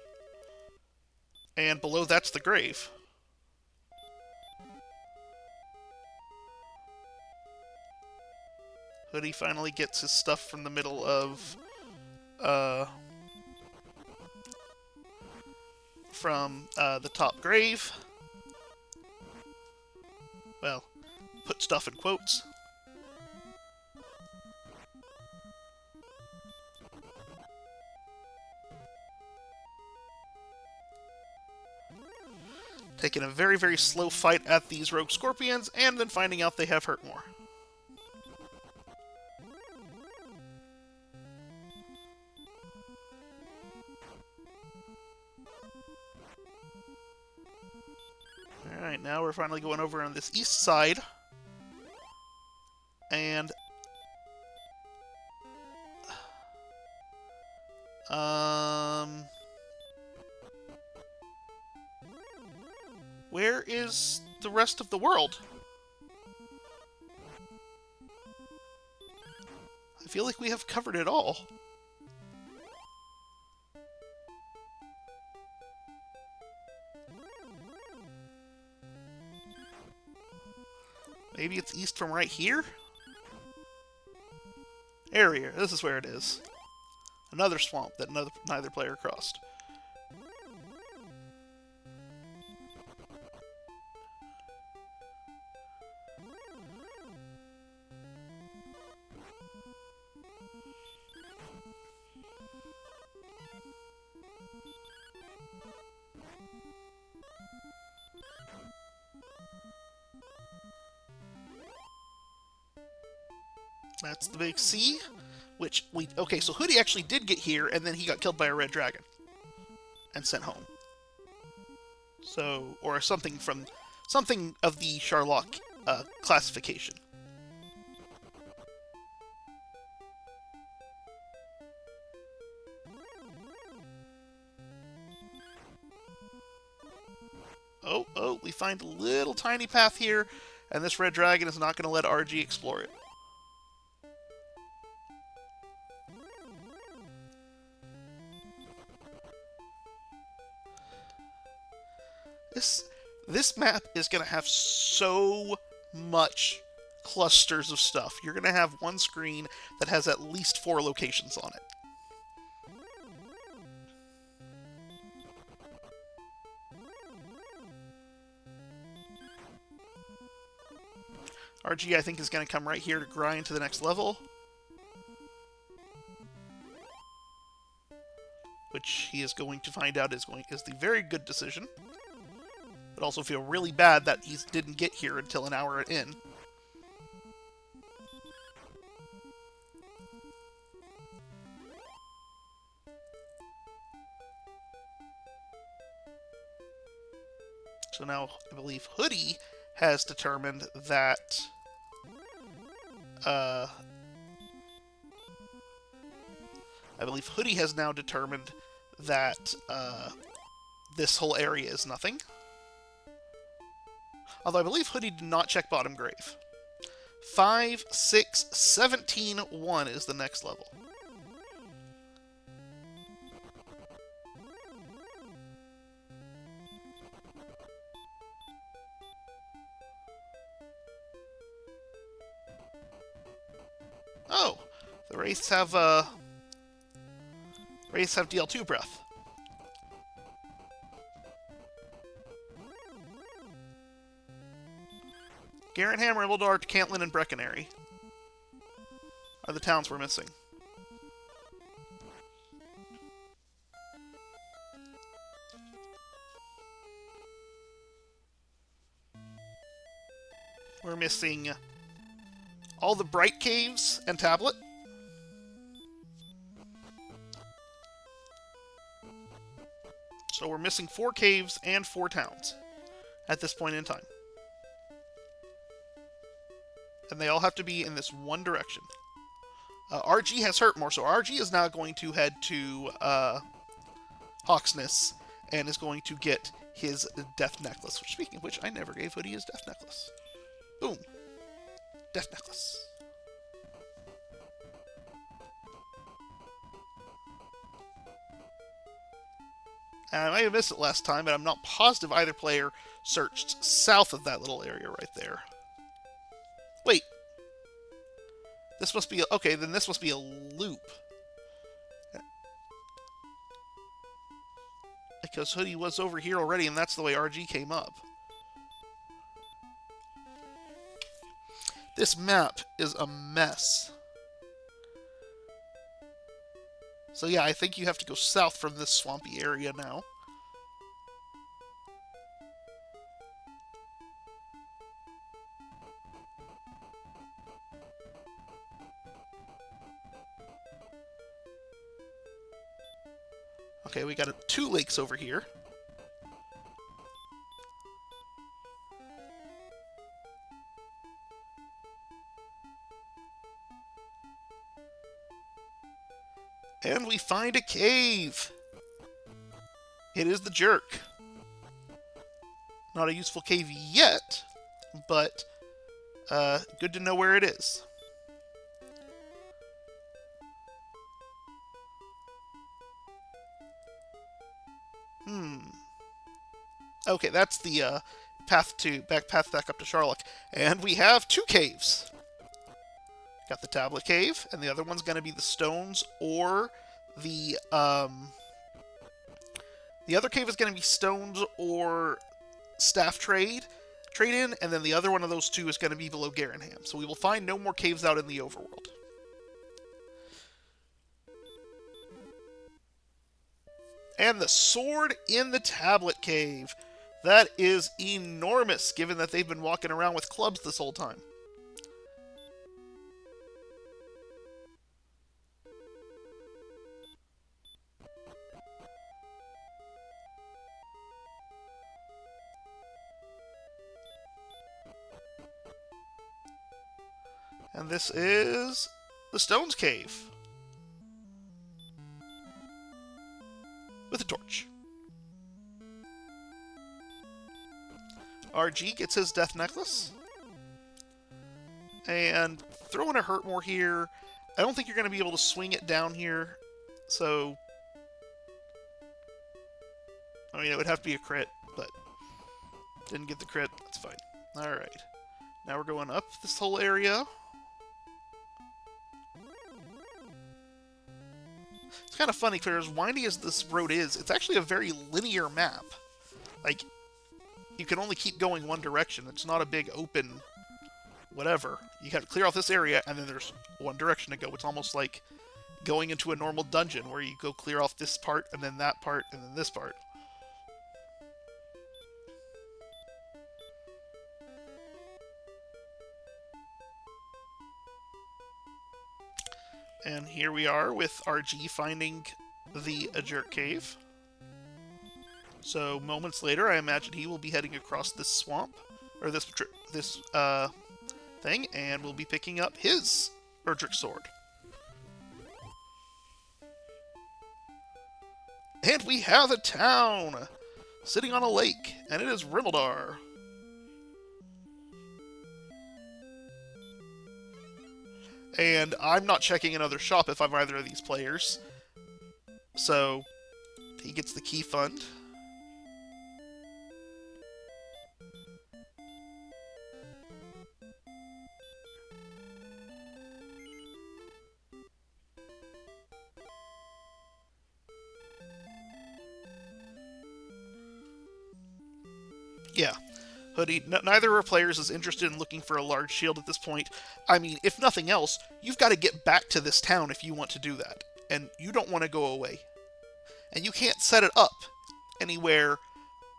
And below that's the Grave. Hoodie finally gets his stuff from the middle of, the top Grave. Well, put stuff in quotes. Taking a very, very slow fight at these rogue scorpions, and then finding out they have hurt more. Alright, now we're finally going over on this east side. And where is the rest of the world? I feel like we have covered it all. Maybe it's east from right here? Area. This is where it is. Another swamp that neither player crossed. That's the big C, which we... Okay, so Hoodie actually did get here, and then he got killed by a red dragon. And sent home. So, or something from... Something of the Sherlock classification. Oh, we find a little tiny path here, and this red dragon is not going to let RG explore it. This map is going to have so much clusters of stuff. You're going to have one screen that has at least 4 locations on it. RG, I think, is going to come right here to grind to the next level. Which he is going to find out is the very good decision. But also feel really bad that he didn't get here until an hour in. So now, I believe Hoodie has determined that... I believe Hoodie has now determined that this whole area is nothing. Although I believe Hoodie did not check bottom grave. 5, 6, 17, 1 is the next level. Oh, the Wraiths have DL2 breath. Garrenham, Ribbledart, Cantlin, and Breckenary are the towns we're missing. We're missing all the Bright Caves and Tablet. So we're missing 4 caves and 4 towns at this point in time. And they all have to be in this one direction. RG has hurt more, so RG is now going to head to Hawksness and is going to get his Death Necklace. Speaking of which, I never gave Hoodie his Death Necklace. Boom. Death Necklace. And I might have missed it last time, but I'm not positive either player searched south of that little area right there. Wait. This must be... Okay, then this must be a loop. Because Hoodie was over here already, and that's the way RG came up. This map is a mess. So yeah, I think you have to go south from this swampy area now. Okay, we got 2 lakes over here. And we find a cave! It is the Jerk. Not a useful cave yet, but good to know where it is. Okay, that's the path back up to Charlock. And we have 2 caves. Got the tablet cave, and the other one's going to be the stones or the other cave is going to be stones or staff trade-in, and then the other one of those 2 is going to be below Garanham. So we will find no more caves out in the overworld. And the sword in the tablet cave. That is enormous, given that they've been walking around with clubs this whole time. And this is the Stones Cave. With a torch. RG gets his death necklace. And throwing a hurt more here. I don't think you're going to be able to swing it down here. So, I mean, it would have to be a crit, but didn't get the crit. That's fine. Alright. Now we're going up this whole area. It's kind of funny, because as windy as this road is, it's actually a very linear map. Like, you can only keep going one direction. It's not a big open whatever. You have to clear off this area, and then there's one direction to go. It's almost like going into a normal dungeon, where you go clear off this part, and then that part, and then this part. And here we are with RG finding the Ajurt Cave. So moments later, I imagine he will be heading across this swamp, or this thing, and will be picking up his Erdrick sword. And we have a town sitting on a lake, and it is Rimmeldar. And I'm not checking another shop if I'm either of these players. So, he gets the key fund. Yeah. Hoodie, neither of our players is interested in looking for a large shield at this point. I mean, if nothing else, you've got to get back to this town if you want to do that. And you don't want to go away. And you can't set it up anywhere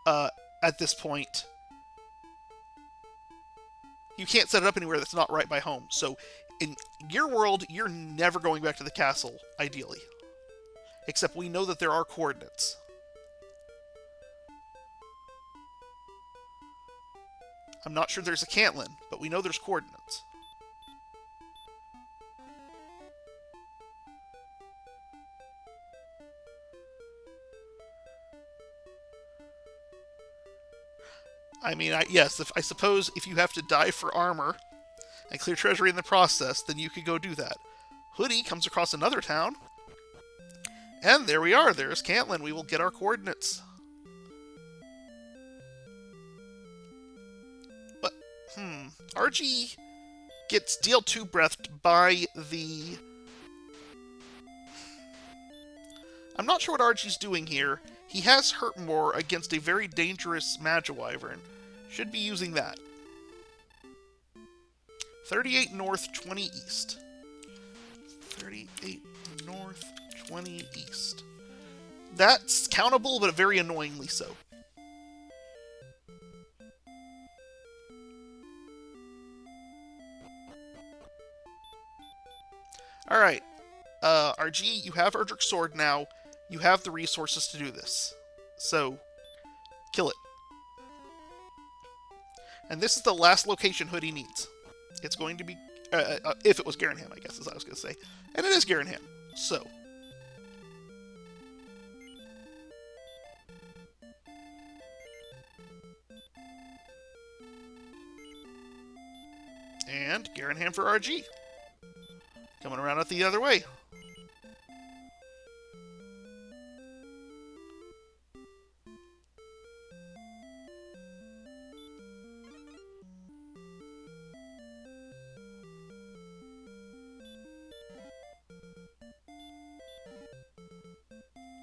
at this point. You can't set it up anywhere that's not right by home. So, in your world, you're never going back to the castle, ideally. Except we know that there are coordinates. I'm not sure there's a Cantlin, but we know there's coordinates. I mean, yes, I suppose if you have to die for armor and clear treasury in the process, then you could go do that. Hoodie comes across another town. And there we are. There's Cantlin. We will get our coordinates. RG gets deal 2 breathed by the... I'm not sure what RG's doing here. He has hurt more against a very dangerous Magiwyvern. Should be using that. 38 north, 20 east. 38 north, 20 east. That's countable, but very annoyingly so. Alright, RG, you have Erdrick's sword now. You have the resources to do this. So, kill it. And this is the last location Hoodie needs. It's going to be, if it was Garanham, I guess, as I was going to say. And it is Garanham, so. And Garanham for RG. Coming around it the other way.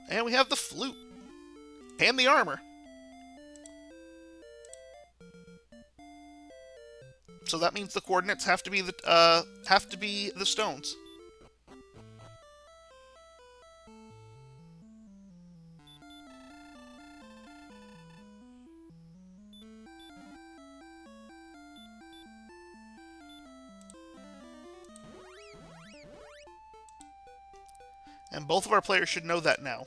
And we have the flute. And the armor. So that means the coordinates have to be the stones. And both of our players should know that now.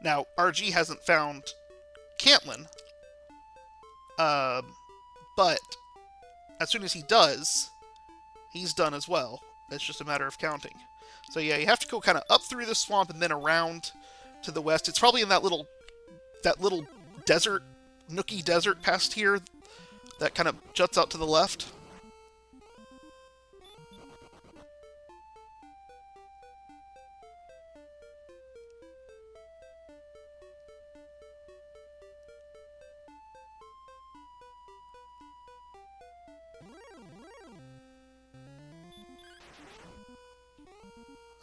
Now, RG hasn't found Cantlin, but as soon as he does, he's done as well. It's just a matter of counting. So yeah, you have to go kind of up through the swamp and then around to the west. It's probably in that little desert, nookie desert past here that kind of juts out to the left.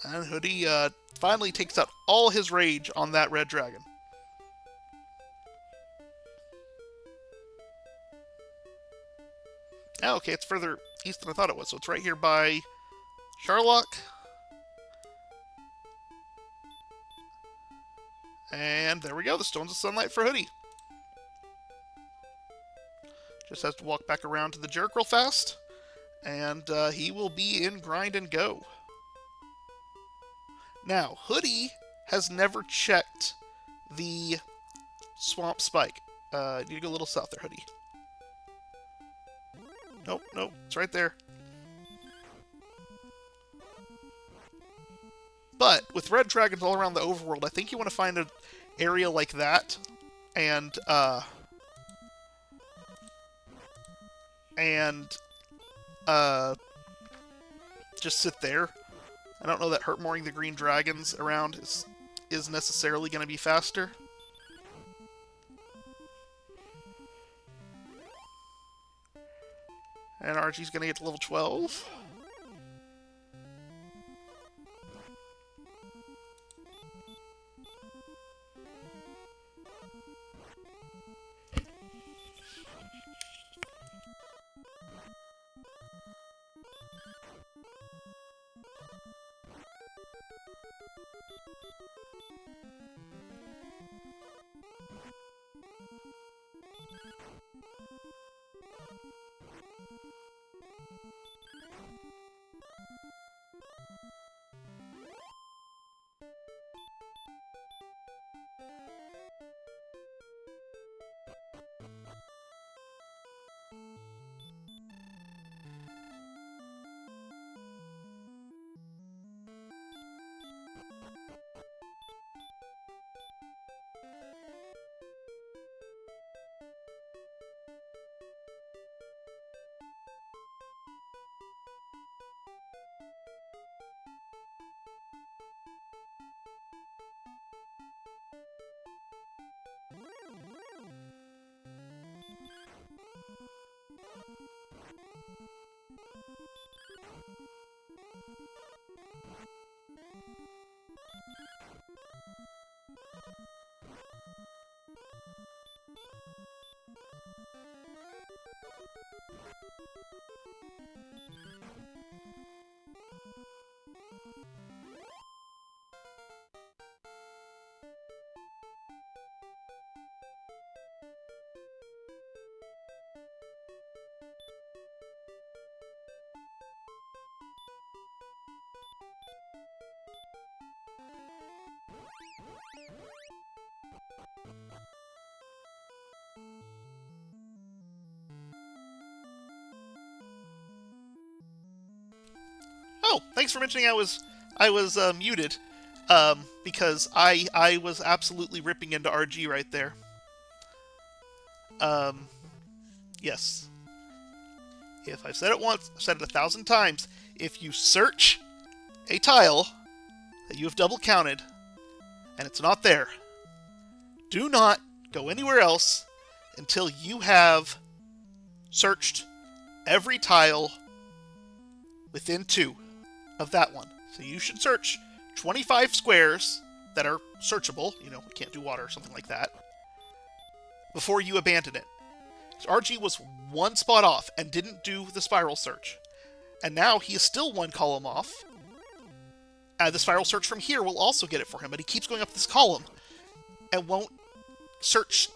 And Hoodie finally takes out all his rage on that red dragon. Oh, okay, it's further east than I thought it was, so it's right here by Sharlock. And there we go, the Stones of Sunlight for Hoodie. Just has to walk back around to the jerk real fast, and he will be in Grind and Go. Now, Hoodie has never checked the Swamp Spike. You need to go a little south there, Hoodie. Nope, nope, it's right there. But with red dragons all around the overworld, I think you want to find an area like that and just sit there. I don't know that hurt-mooring the green dragons around is necessarily going to be faster. And Archie's going to get to level 12. Oh, thanks for mentioning I was muted, because I was absolutely ripping into RG right there. Yes. If I've said it once, I've said it 1,000 times. If you search a tile that you have double counted and it's not there, do not go anywhere else until you have searched every tile within 2 of that one. So you should search 25 squares that are searchable, you know, can't do water or something like that, before you abandon it. So RG was one spot off and didn't do the spiral search. And now he is still one column off. The spiral search from here will also get it for him, but he keeps going up this column and won't search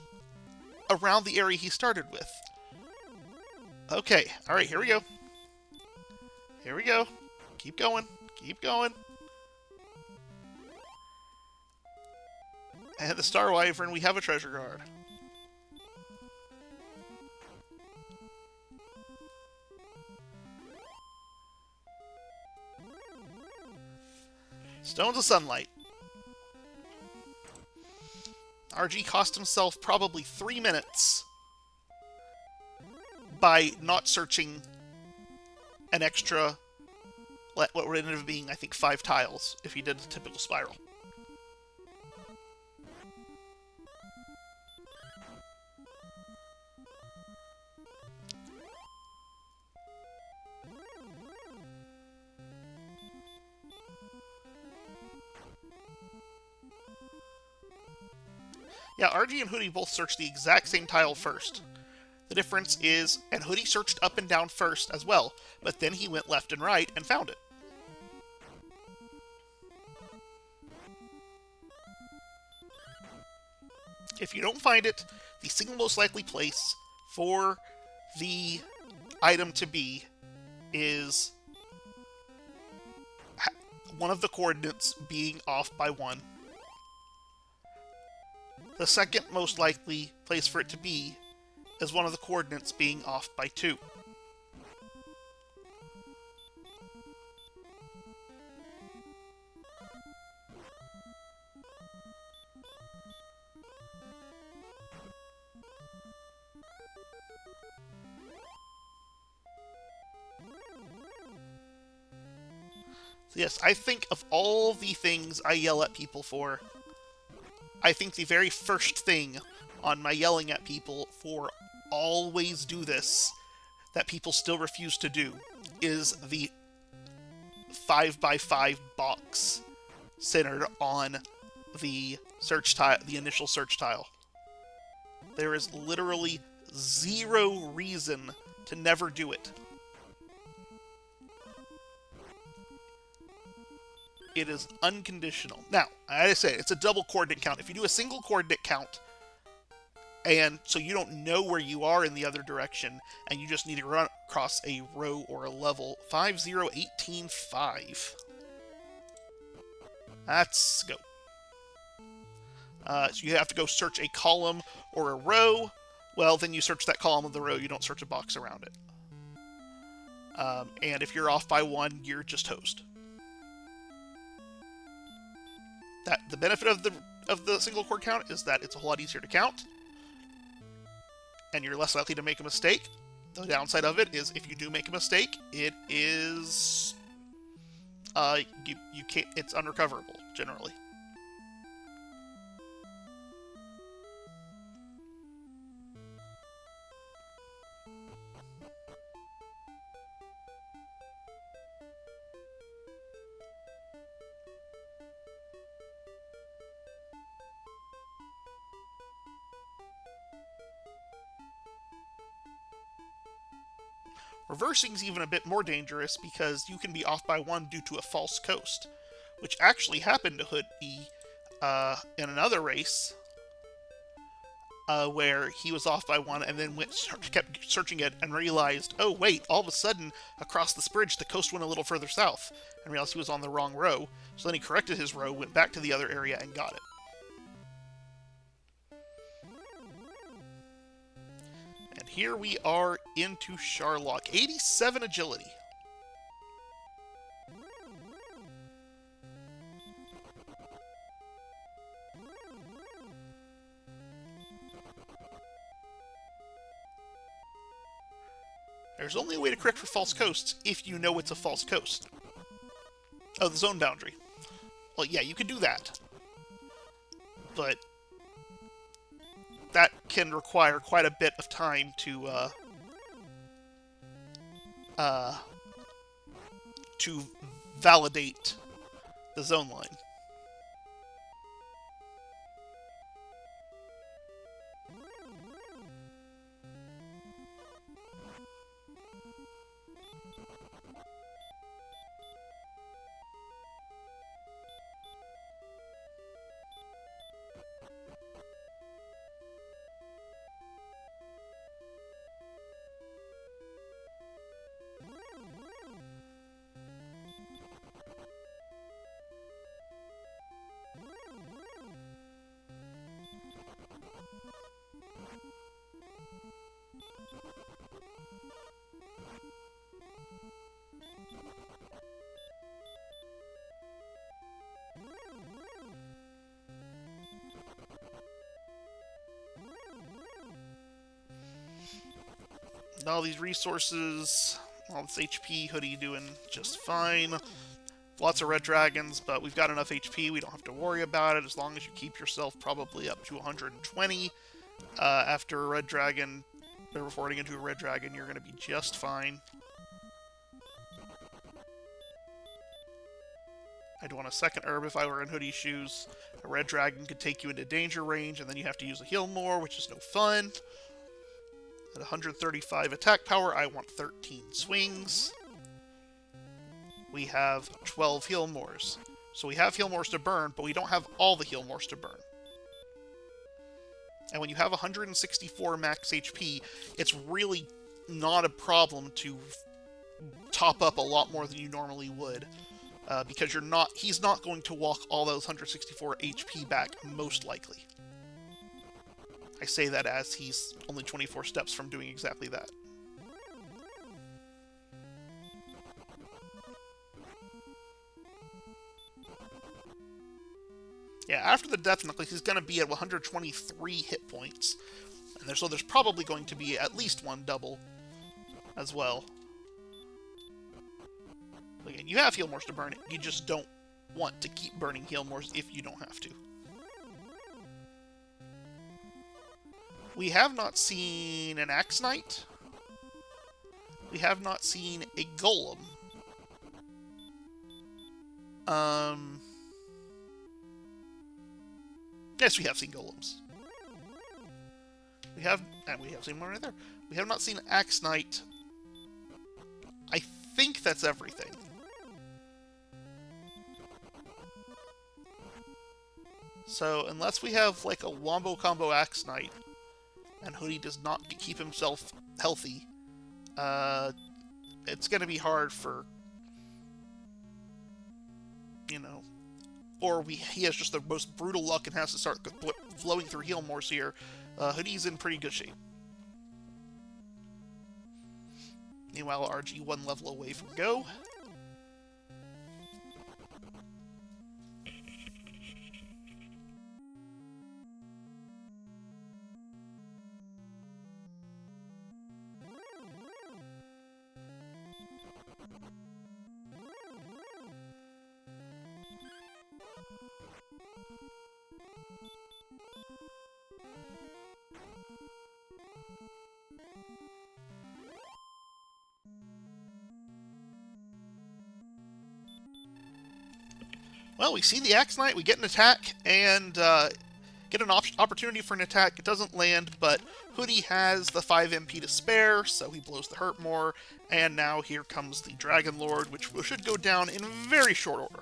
around the area he started with. Okay, alright, here we go. Here we go. Keep going. Keep going. And the Star Wyvern, we have a treasure guard. Stones of Sunlight. RG cost himself probably 3 minutes by not searching an extra, what would end up being, I think, 5 tiles if he did the typical spiral. Yeah, RG and Hoodie both searched the exact same tile first. The difference is, and Hoodie searched up and down first as well, but then he went left and right and found it. If you don't find it, the single most likely place for the item to be is one of the coordinates being off by 1. The second most likely place for it to be is one of the coordinates being off by 2. So yes, I think of all the things I yell at people for, I think the very first thing on my yelling at people for always do this that people still refuse to do is the 5x5 box centered on the search tile, the initial search tile. There is literally 0 reason to never do it. It is unconditional. Now, as I say, it's a double coordinate count. If you do a single coordinate count, and so you don't know where you are in the other direction, and you just need to run across a row or a level, 5, 0, 18, 5. Let's go. So you have to go search a column or a row. Well, then you search that column of the row. You don't search a box around it. And if you're off by 1, you're just toast. The benefit of the single chord count is that it's a whole lot easier to count, and you're less likely to make a mistake. The downside of it is if you do make a mistake, it is you can't. It's unrecoverable generally. Reversing is even a bit more dangerous because you can be off by 1 due to a false coast, which actually happened to Hoodie in another race where he was off by 1 and then kept searching it and realized, oh wait, all of a sudden across this bridge the coast went a little further south and realized he was on the wrong row. So then he corrected his row, went back to the other area and got it. Here we are into Charlock. 87 agility. There's only a way to correct for false coasts if you know it's a false coast. Oh, the zone boundary. Well, yeah, you can do that. But that can require quite a bit of time to validate the zone line. All these resources, all this HP, Hoodie doing just fine. Lots of red dragons, but we've got enough HP. We don't have to worry about it as long as you keep yourself probably up to 120. After a red dragon, or before getting into a red dragon, you're going to be just fine. I'd want a second herb if I were in Hoodie's shoes. A red dragon could take you into danger range, and then you have to use a heal more, which is no fun. At 135 attack power, I want 13 swings. We have 12 heal mores. So we have heal mores to burn, but we don't have all the heal mores to burn. And when you have 164 max HP, it's really not a problem to top up a lot more than you normally would. Because he's not going to walk all those 164 HP back, most likely. I say that as he's only 24 steps from doing exactly that. Yeah, after the Death Necklace, he's going to be at 123 hit points. And so there's probably going to be at least one double as well. Again, you have heal mores to burn it. You just don't want to keep burning heal mores if you don't have to. We have not seen an Axe Knight. We have not seen a Golem. Yes, we have seen Golems. We have seen one right there. We have not seen Axe Knight. I think that's everything. So, unless we have, like, a Wombo Combo Axe Knight, and Hoodie does not keep himself healthy, it's gonna be hard for, you know, or he has just the most brutal luck and has to start flowing through heal mores here. Hoodie's in pretty good shape. Meanwhile, RG one level away from go. Well, we see the Axe Knight, we get an attack, and get an opportunity for an attack. It doesn't land, but Hoodie has the 5 MP to spare, so he blows the hurt more, and now here comes the Dragon Lord, which should go down in very short order.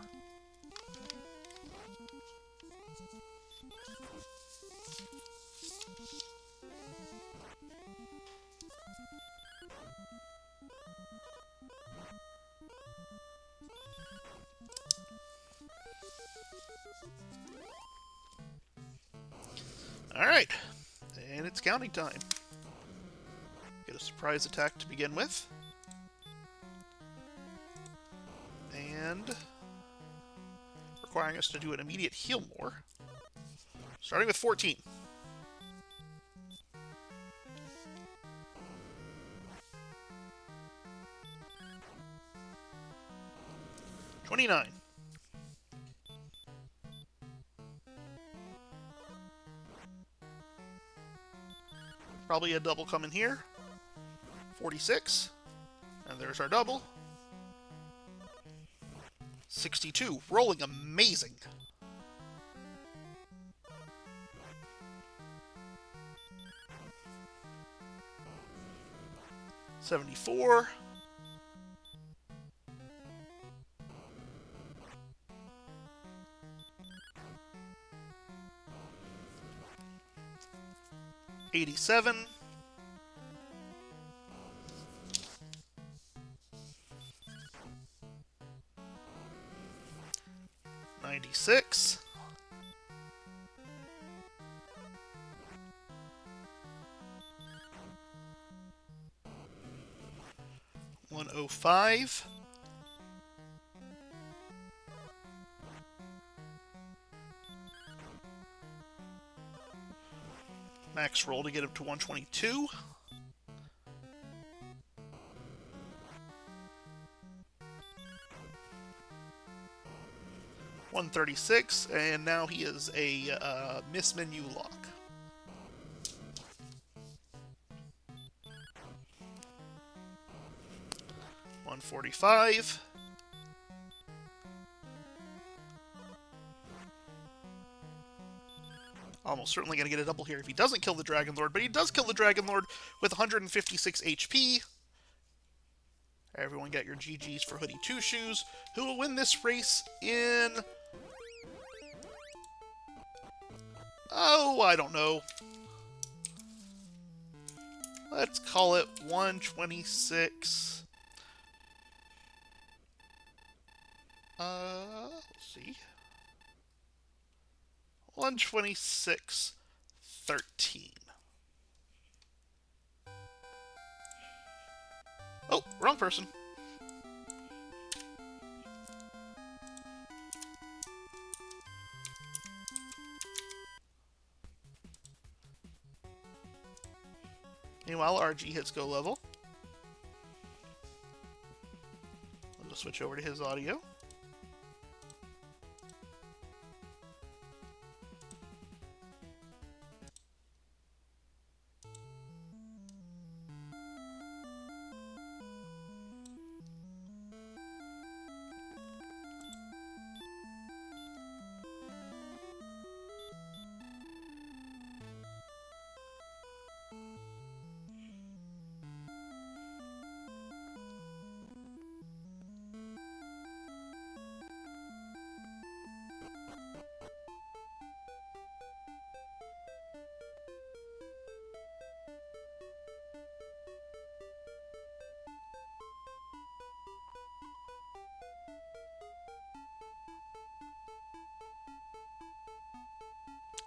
Alright, and it's counting time. Get a surprise attack to begin with. And requiring us to do an immediate heal more. Starting with 14. $29. Probably a double coming here. 46. And there's our double. 62. Rolling amazing. $74. $87. $96. 105. Max roll to get up to 122. $136, and now he is a miss menu lock. $145. Almost certainly going to get a double here if he doesn't kill the Dragon Lord, but he does kill the Dragon Lord with 156 HP. Everyone get your GGs for Hoodie Two Shoes, who will win this race in... oh, I don't know. Let's call it 126. Let's see. 126.13. Oh, wrong person. Meanwhile, RG hits go level. I'll just switch over to his audio.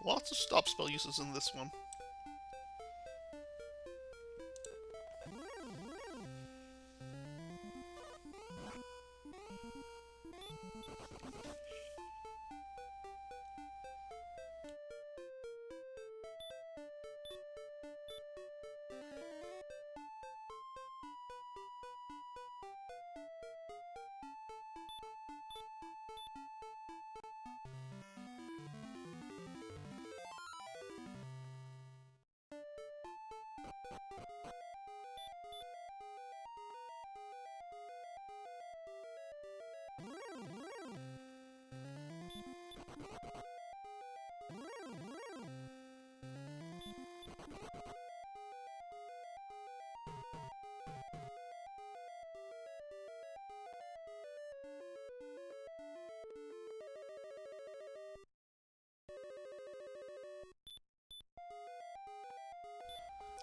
Lots of stop spell uses in this one.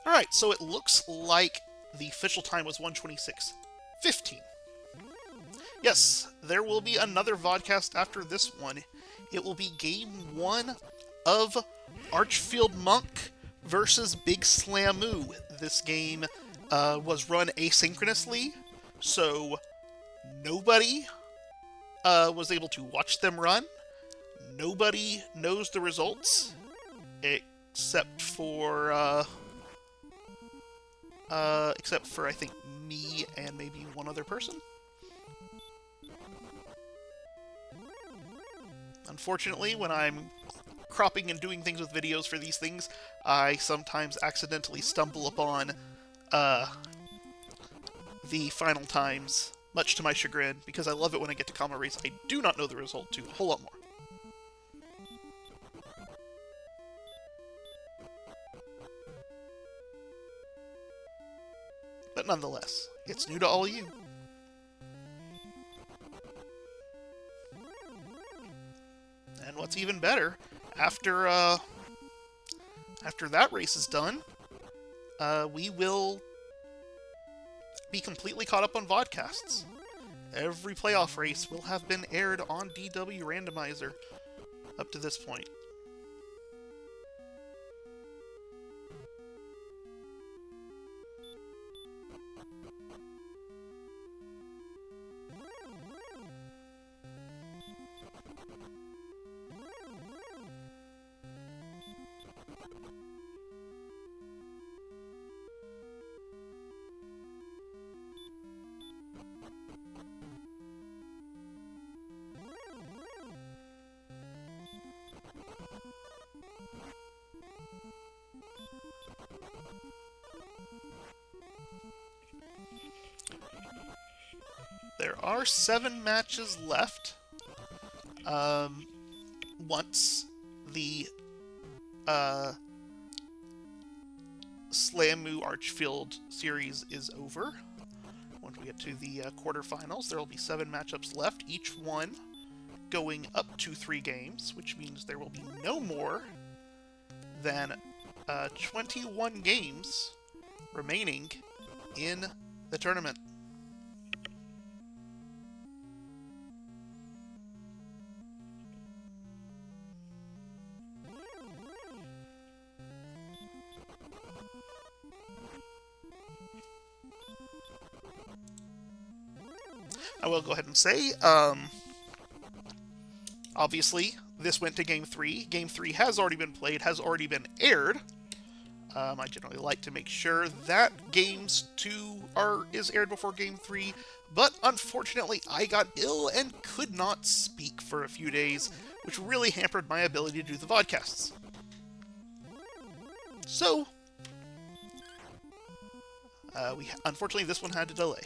Alright, so it looks like the official time was 126.15. Yes, there will be another vodcast after this one. It will be Game 1 of Archfield Monk versus Big Slamoo. This game was run asynchronously, so nobody was able to watch them run. Nobody knows the results, except for I think me and maybe one other person. Unfortunately, when I'm cropping and doing things with videos for these things, I sometimes accidentally stumble upon the final times, much to my chagrin, because I love it when I get to comma race. I do not know the result to a whole lot more. But nonetheless, it's new to all you. And what's even better, after that race is done, we will be completely caught up on vodcasts. Every playoff race will have been aired on DW Randomizer up to this point. There are 7 matches left. Once the Slamu Archfield series is over, once we get to the quarterfinals, there will be 7 matchups left, each one going up to 3 games, which means there will be no more than 21 games remaining in the tournament. I will go ahead and say, obviously, this went to Game 3. Game 3 has already been played, has already been aired. I generally like to make sure that Games 2 is aired before Game 3, but unfortunately I got ill and could not speak for a few days, which really hampered my ability to do the vodcasts. So, unfortunately this one had to delay.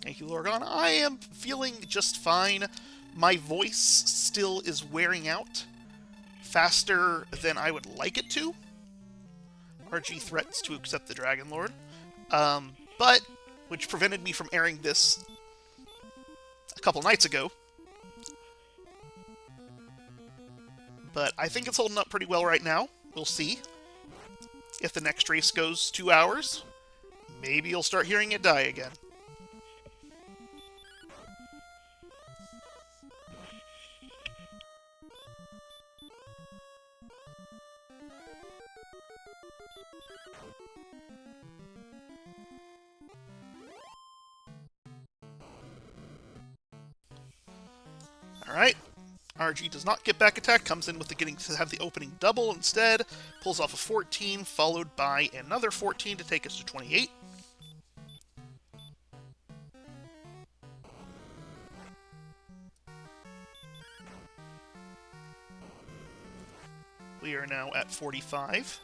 Thank you, Lorgon. I am feeling just fine. My voice still is wearing out faster than I would like it to. RG threatens to accept the Dragon Lord. But, which prevented me from airing this a couple nights ago. But I think it's holding up pretty well right now. We'll see. If the next race goes 2 hours, maybe you'll start hearing it die again. Alright, RG does not get back attack, comes in with the getting to have the opening double instead, pulls off a 14, followed by another 14 to take us to 28. We are now at 45.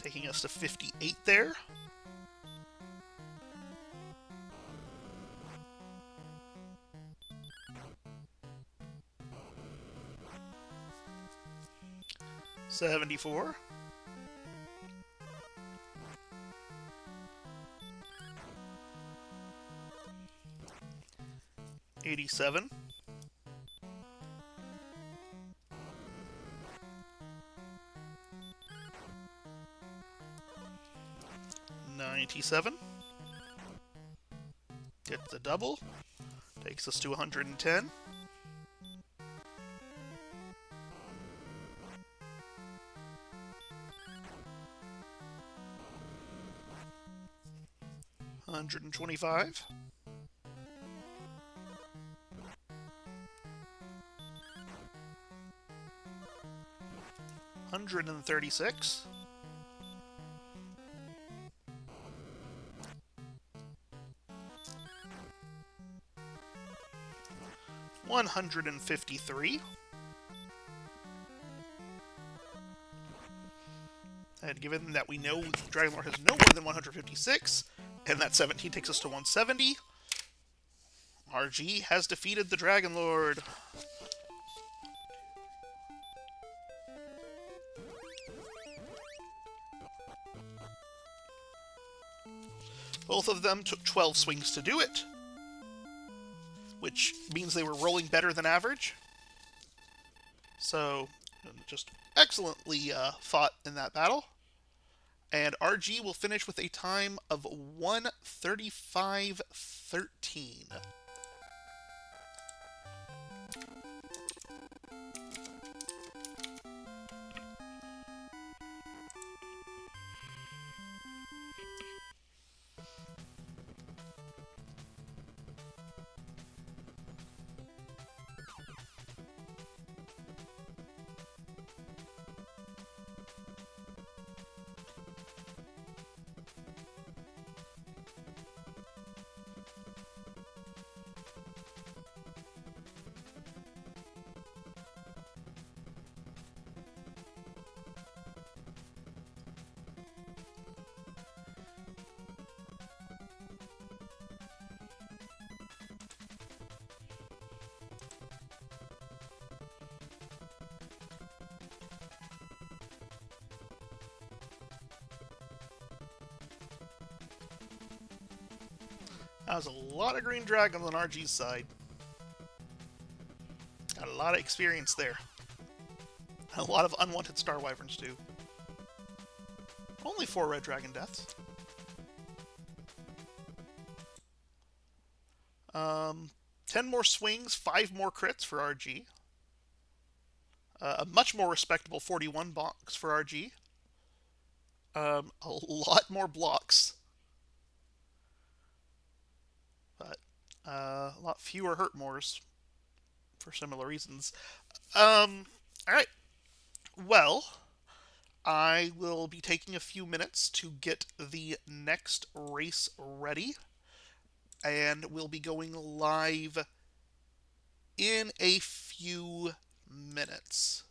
Taking us to 58 there. $74. 87. 97. Gets the double. Takes us to 110. 125. 136. 153. And given that we know Dragon Lord has no more than 156, and that 17 takes us to 170, RG has defeated the Dragon Lord. Both of them took 12 swings to do it, which means they were rolling better than average. So, just excellently fought in that battle. And RG will finish with a time of 1:35.13. That was a lot of green dragons on RG's side. Got a lot of experience there. A lot of unwanted Star Wyverns, too. Only 4 red dragon deaths. 10 more swings, 5 more crits for RG. A much more respectable 41 box for RG. A lot more blocks. But a lot fewer hurt mores for similar reasons. Alright. Well, I will be taking a few minutes to get the next race ready. And we'll be going live in a few minutes.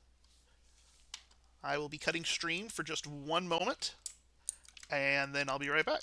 I will be cutting stream for just one moment, and then I'll be right back.